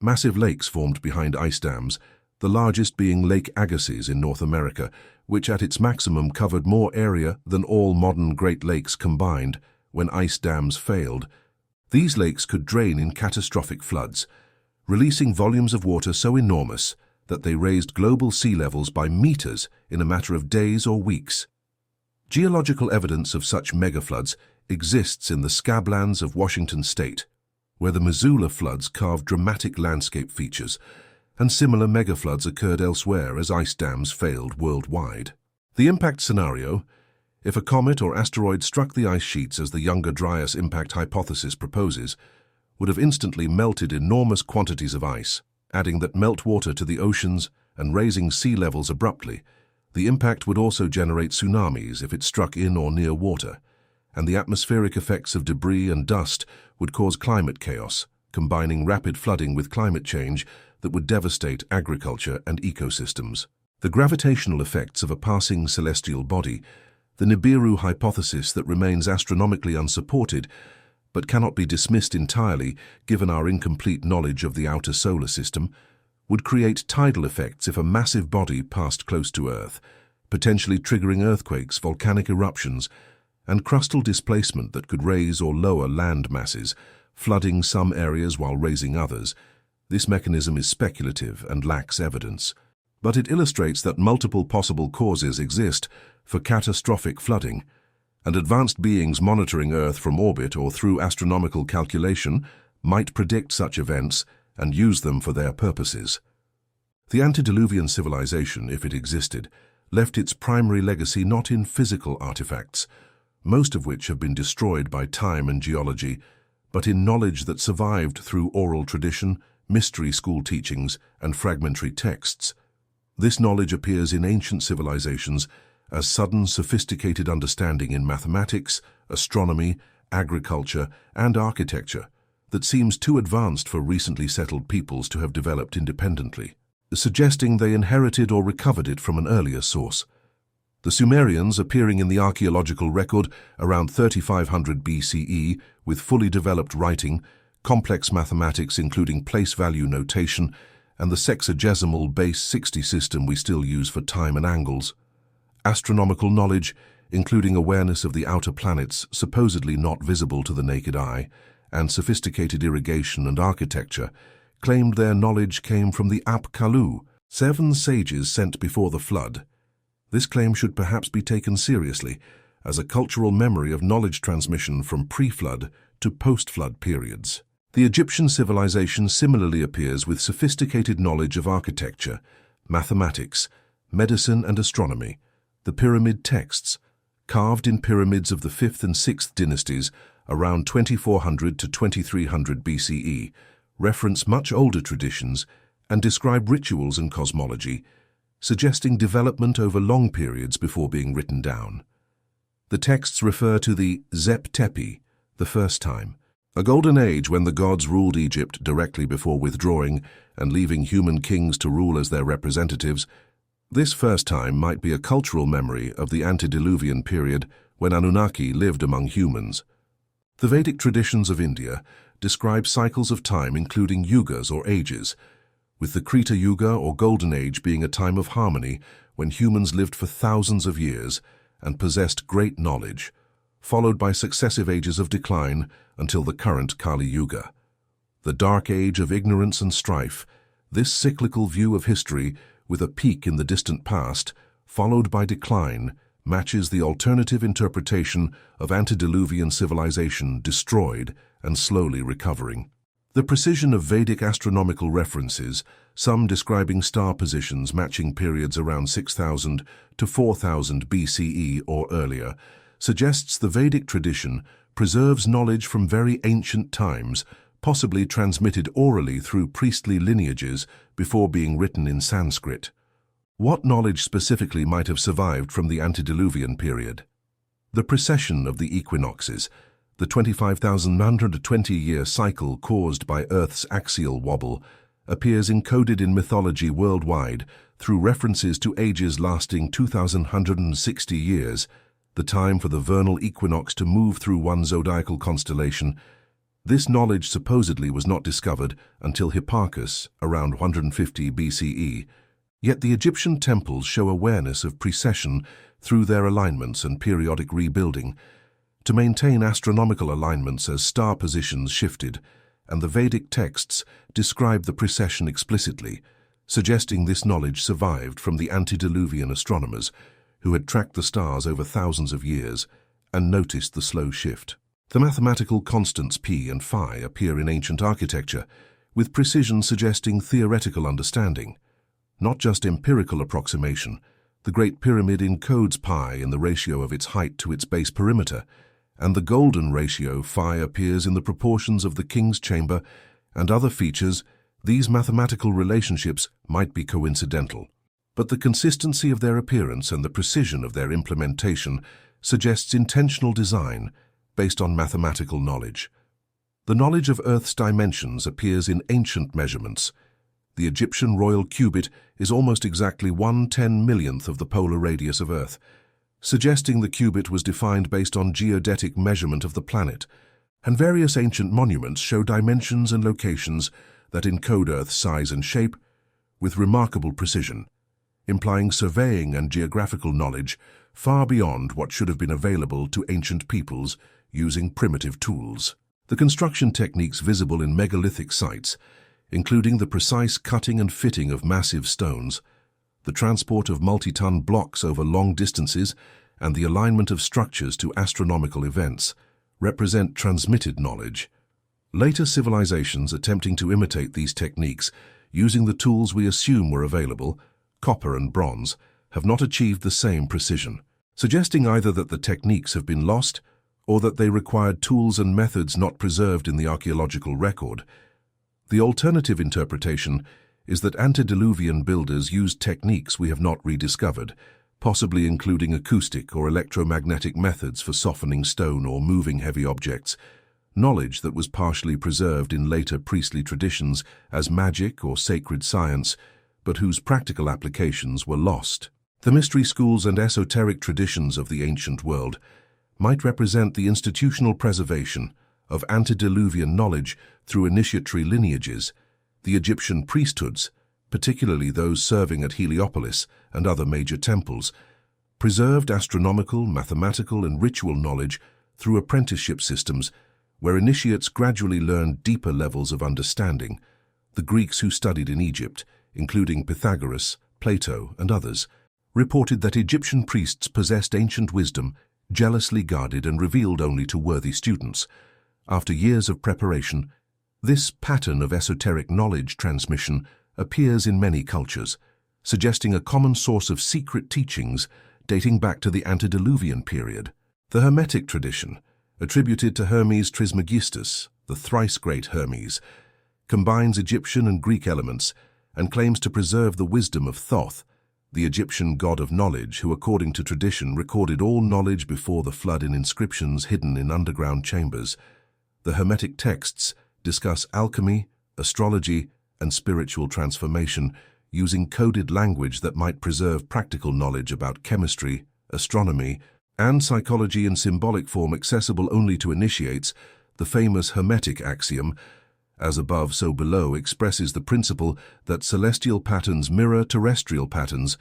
Massive lakes formed behind ice dams, the largest being Lake Agassiz in North America, which at its maximum covered more area than all modern Great Lakes combined when ice dams failed. These lakes could drain in catastrophic floods, releasing volumes of water so enormous that they raised global sea levels by meters in a matter of days or weeks. Geological evidence of such megafloods exists in the scablands of Washington state, where the Missoula floods carved dramatic landscape features, and similar megafloods occurred elsewhere as ice dams failed worldwide. The impact scenario: if a comet or asteroid struck the ice sheets as the Younger Dryas impact hypothesis proposes, would have instantly melted enormous quantities of ice, adding that meltwater to the oceans and raising sea levels abruptly. The impact would also generate tsunamis if it struck in or near water. and the atmospheric effects of debris and dust would cause climate chaos, combining rapid flooding with climate change that would devastate agriculture and ecosystems. The gravitational effects of a passing celestial body, the Nibiru hypothesis that remains astronomically unsupported but cannot be dismissed entirely given our incomplete knowledge of the outer solar system, would create tidal effects if a massive body passed close to Earth, potentially triggering earthquakes, volcanic eruptions, and crustal displacement that could raise or lower land masses, flooding some areas while raising others. This mechanism is speculative and lacks evidence, but it illustrates that multiple possible causes exist for catastrophic flooding, and advanced beings monitoring Earth from orbit or through astronomical calculation might predict such events and use them for their purposes. The antediluvian civilization, if it existed, left its primary legacy not in physical artifacts, most of which have been destroyed by time and geology, but in knowledge that survived through oral tradition, mystery school teachings, and fragmentary texts. This knowledge appears in ancient civilizations as sudden, sophisticated understanding in mathematics, astronomy, agriculture, and architecture that seems too advanced for recently settled peoples to have developed independently, suggesting they inherited or recovered it from an earlier source. The Sumerians, appearing in the archaeological record around 3500 BCE with fully developed writing, complex mathematics including place value notation, and the sexagesimal base 60 system we still use for time and angles. Astronomical knowledge, including awareness of the outer planets supposedly not visible to the naked eye, and sophisticated irrigation and architecture, claimed their knowledge came from the Ap-Kalu, 7 sages sent before the flood. This claim should perhaps be taken seriously as a cultural memory of knowledge transmission from pre-flood to post-flood periods. The Egyptian civilization similarly appears with sophisticated knowledge of architecture, mathematics, medicine and astronomy. The pyramid texts, carved in pyramids of the 5th and 6th dynasties around 2400 to 2300 BCE, reference much older traditions and describe rituals and cosmology, suggesting development over long periods before being written down. The texts refer to the Zep Tepi, the first time, a golden age when the gods ruled Egypt directly before withdrawing and leaving human kings to rule as their representatives. This first time might be a cultural memory of the antediluvian period when Anunnaki lived among humans. The Vedic traditions of India describe cycles of time including yugas or ages, with the Krita Yuga or Golden Age being a time of harmony when humans lived for thousands of years and possessed great knowledge, followed by successive ages of decline until the current Kali Yuga. The Dark Age of ignorance and strife, this cyclical view of history with a peak in the distant past, followed by decline, matches the alternative interpretation of antediluvian civilization destroyed and slowly recovering. The precision of Vedic astronomical references, some describing star positions matching periods around 6000 to 4000 BCE or earlier, suggests the Vedic tradition preserves knowledge from very ancient times, possibly transmitted orally through priestly lineages before being written in Sanskrit. What knowledge specifically might have survived from the antediluvian period? The precession of the equinoxes, the 25,920-year cycle caused by Earth's axial wobble, appears encoded in mythology worldwide through references to ages lasting 2,160 years, the time for the vernal equinox to move through one zodiacal constellation. This knowledge supposedly was not discovered until Hipparchus, around 150 BCE, yet the Egyptian temples show awareness of precession through their alignments and periodic rebuilding, to maintain astronomical alignments as star positions shifted, and the Vedic texts describe the precession explicitly, suggesting this knowledge survived from the antediluvian astronomers who had tracked the stars over thousands of years and noticed the slow shift. The mathematical constants P and Phi appear in ancient architecture, with precision suggesting theoretical understanding, not just empirical approximation. The Great Pyramid encodes pi in the ratio of its height to its base perimeter, and the golden ratio phi appears in the proportions of the king's chamber and other features. These mathematical relationships might be coincidental, but the consistency of their appearance and the precision of their implementation suggests intentional design based on mathematical knowledge. The knowledge of Earth's dimensions appears in ancient measurements. The Egyptian royal cubit is almost exactly 1/10,000,000th of the polar radius of Earth, suggesting the cubit was defined based on geodetic measurement of the planet, and various ancient monuments show dimensions and locations that encode Earth's size and shape with remarkable precision, implying surveying and geographical knowledge far beyond what should have been available to ancient peoples using primitive tools. The construction techniques visible in megalithic sites, including the precise cutting and fitting of massive stones, the transport of multi-ton blocks over long distances, and the alignment of structures to astronomical events, represent transmitted knowledge. Later civilizations attempting to imitate these techniques, using the tools we assume were available, copper and bronze, have not achieved the same precision, suggesting either that the techniques have been lost or that they required tools and methods not preserved in the archaeological record. The alternative interpretation is that antediluvian builders used techniques we have not rediscovered, possibly including acoustic or electromagnetic methods for softening stone or moving heavy objects, knowledge that was partially preserved in later priestly traditions as magic or sacred science, but whose practical applications were lost. The mystery schools and esoteric traditions of the ancient world might represent the institutional preservation of antediluvian knowledge through initiatory lineages. The Egyptian priesthoods, particularly those serving at Heliopolis and other major temples, preserved astronomical, mathematical, and ritual knowledge through apprenticeship systems where initiates gradually learned deeper levels of understanding. The Greeks who studied in Egypt, including Pythagoras, Plato, and others, reported that Egyptian priests possessed ancient wisdom, jealously guarded and revealed only to worthy students. After years of preparation, this pattern of esoteric knowledge transmission appears in many cultures, suggesting a common source of secret teachings dating back to the antediluvian period. The Hermetic tradition, attributed to Hermes Trismegistus, the thrice-great Hermes, combines Egyptian and Greek elements and claims to preserve the wisdom of Thoth, the Egyptian god of knowledge who, according to tradition, recorded all knowledge before the flood in inscriptions hidden in underground chambers. The Hermetic texts discuss alchemy, astrology, and spiritual transformation, using coded language that might preserve practical knowledge about chemistry, astronomy, and psychology in symbolic form accessible only to initiates. The famous Hermetic axiom, "as above so below," expresses the principle that celestial patterns mirror terrestrial patterns,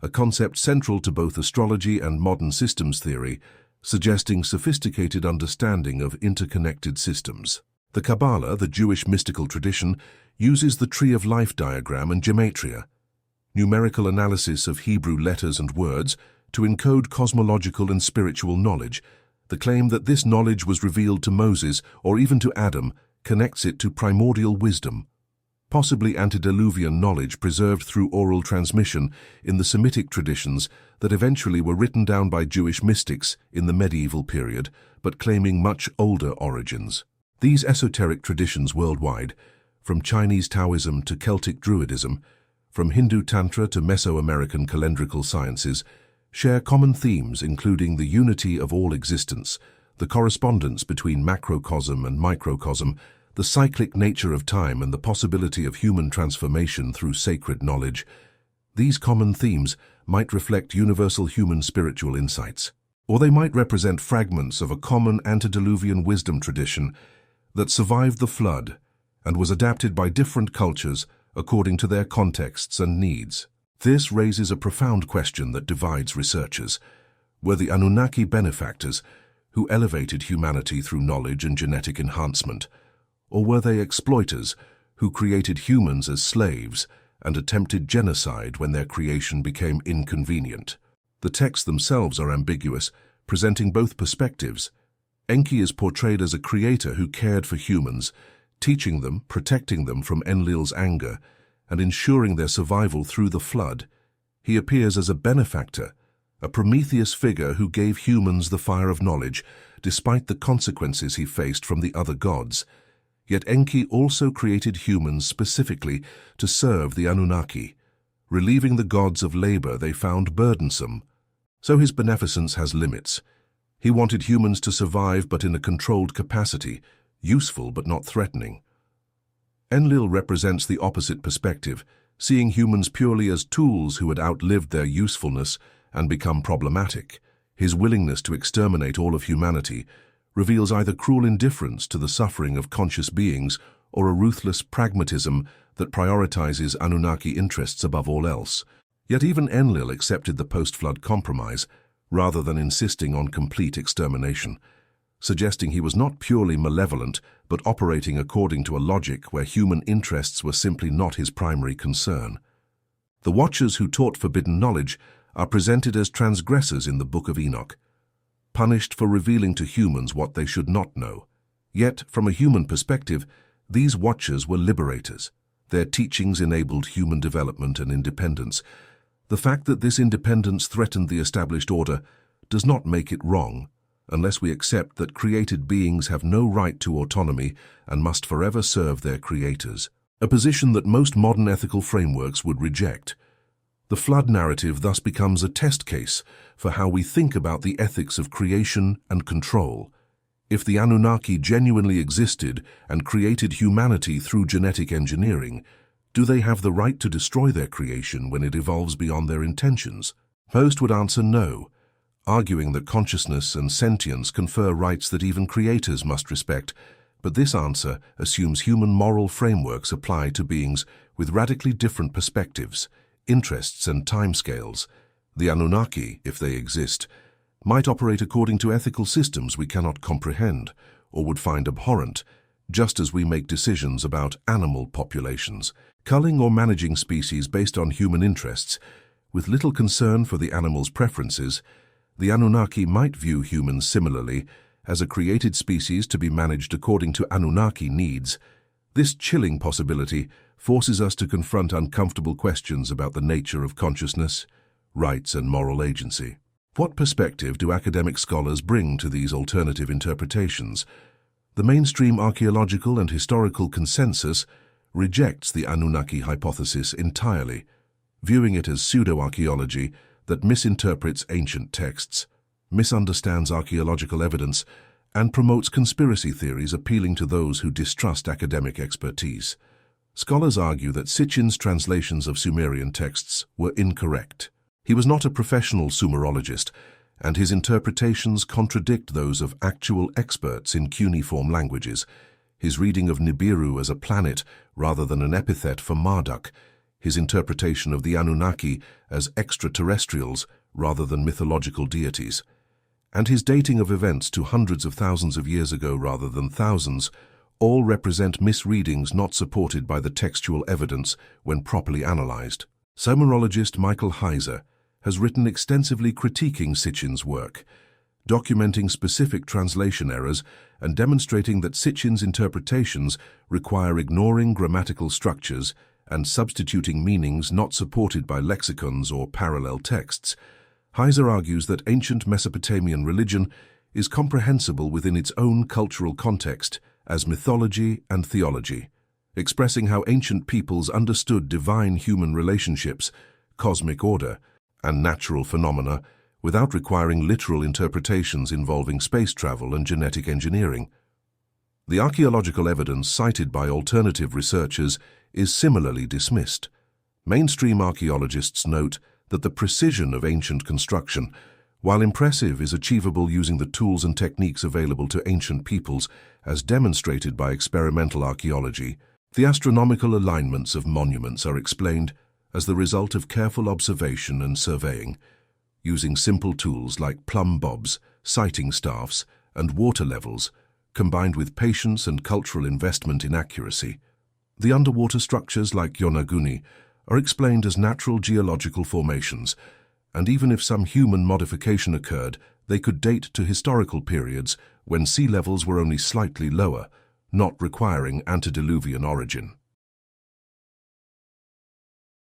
a concept central to both astrology and modern systems theory, suggesting sophisticated understanding of interconnected systems. The Kabbalah, the Jewish mystical tradition, uses the Tree of Life diagram and gematria, numerical analysis of Hebrew letters and words, to encode cosmological and spiritual knowledge. The claim that this knowledge was revealed to Moses or even to Adam connects it to primordial wisdom, possibly antediluvian knowledge preserved through oral transmission in the Semitic traditions that eventually were written down by Jewish mystics in the medieval period, but claiming much older origins. These esoteric traditions worldwide, from Chinese Taoism to Celtic Druidism, from Hindu Tantra to Mesoamerican calendrical sciences, share common themes including the unity of all existence, the correspondence between macrocosm and microcosm, the cyclic nature of time, and the possibility of human transformation through sacred knowledge. These common themes might reflect universal human spiritual insights, or they might represent fragments of a common antediluvian wisdom tradition that survived the flood and was adapted by different cultures according to their contexts and needs. This raises a profound question that divides researchers. Were the Anunnaki benefactors who elevated humanity through knowledge and genetic enhancement, or were they exploiters who created humans as slaves and attempted genocide when their creation became inconvenient? The texts themselves are ambiguous, presenting both perspectives. Enki is portrayed as a creator who cared for humans, teaching them, protecting them from Enlil's anger, and ensuring their survival through the flood. He appears as a benefactor, a Prometheus figure who gave humans the fire of knowledge, despite the consequences he faced from the other gods. Yet Enki also created humans specifically to serve the Anunnaki, relieving the gods of labor they found burdensome. So his beneficence has limits. He wanted humans to survive but in a controlled capacity, useful but not threatening. Enlil represents the opposite perspective, seeing humans purely as tools who had outlived their usefulness and become problematic. His willingness to exterminate all of humanity reveals either cruel indifference to the suffering of conscious beings or a ruthless pragmatism that prioritizes Anunnaki interests above all else. Yet even Enlil accepted the post-flood compromise, rather than insisting on complete extermination, suggesting he was not purely malevolent but operating according to a logic where human interests were simply not his primary concern. The Watchers who taught forbidden knowledge are presented as transgressors in the Book of Enoch, punished for revealing to humans what they should not know. Yet, from a human perspective, these Watchers were liberators. Their teachings enabled human development and independence. The fact that this independence threatened the established order does not make it wrong, unless we accept that created beings have no right to autonomy and must forever serve their creators, a position that most modern ethical frameworks would reject. The flood narrative thus becomes a test case for how we think about the ethics of creation and control. If the Anunnaki genuinely existed and created humanity through genetic engineering, do they have the right to destroy their creation when it evolves beyond their intentions? Most would answer no, arguing that consciousness and sentience confer rights that even creators must respect, but this answer assumes human moral frameworks apply to beings with radically different perspectives, interests and timescales. The Anunnaki, if they exist, might operate according to ethical systems we cannot comprehend or would find abhorrent, just as we make decisions about animal populations, culling or managing species based on human interests. With little concern for the animal's preferences, the Anunnaki might view humans similarly as a created species to be managed according to Anunnaki needs. This chilling possibility forces us to confront uncomfortable questions about the nature of consciousness, rights, and moral agency. What perspective do academic scholars bring to these alternative interpretations? The mainstream archaeological and historical consensus rejects the Anunnaki hypothesis entirely, viewing it as pseudo-archaeology that misinterprets ancient texts, misunderstands archaeological evidence, and promotes conspiracy theories appealing to those who distrust academic expertise. Scholars argue that Sitchin's translations of Sumerian texts were incorrect. He was not a professional Sumerologist, and his interpretations contradict those of actual experts in cuneiform languages. His reading of Nibiru as a planet rather than an epithet for Marduk, his interpretation of the Anunnaki as extraterrestrials rather than mythological deities, and his dating of events to hundreds of thousands of years ago rather than thousands, all represent misreadings not supported by the textual evidence when properly analyzed. Sumerologist Michael Heiser has written extensively critiquing Sitchin's work, documenting specific translation errors and demonstrating that Sitchin's interpretations require ignoring grammatical structures and substituting meanings not supported by lexicons or parallel texts. Heiser argues that ancient Mesopotamian religion is comprehensible within its own cultural context as mythology and theology, expressing how ancient peoples understood divine human relationships, cosmic order, and natural phenomena without requiring literal interpretations involving space travel and genetic engineering. The archaeological evidence cited by alternative researchers is similarly dismissed. Mainstream archaeologists note that the precision of ancient construction, while impressive, is achievable using the tools and techniques available to ancient peoples as demonstrated by experimental archaeology. The astronomical alignments of monuments are explained as the result of careful observation and surveying, using simple tools like plumb bobs, sighting staffs, and water levels, combined with patience and cultural investment in accuracy. The underwater structures like Yonaguni are explained as natural geological formations, and even if some human modification occurred, they could date to historical periods when sea levels were only slightly lower, not requiring antediluvian origin.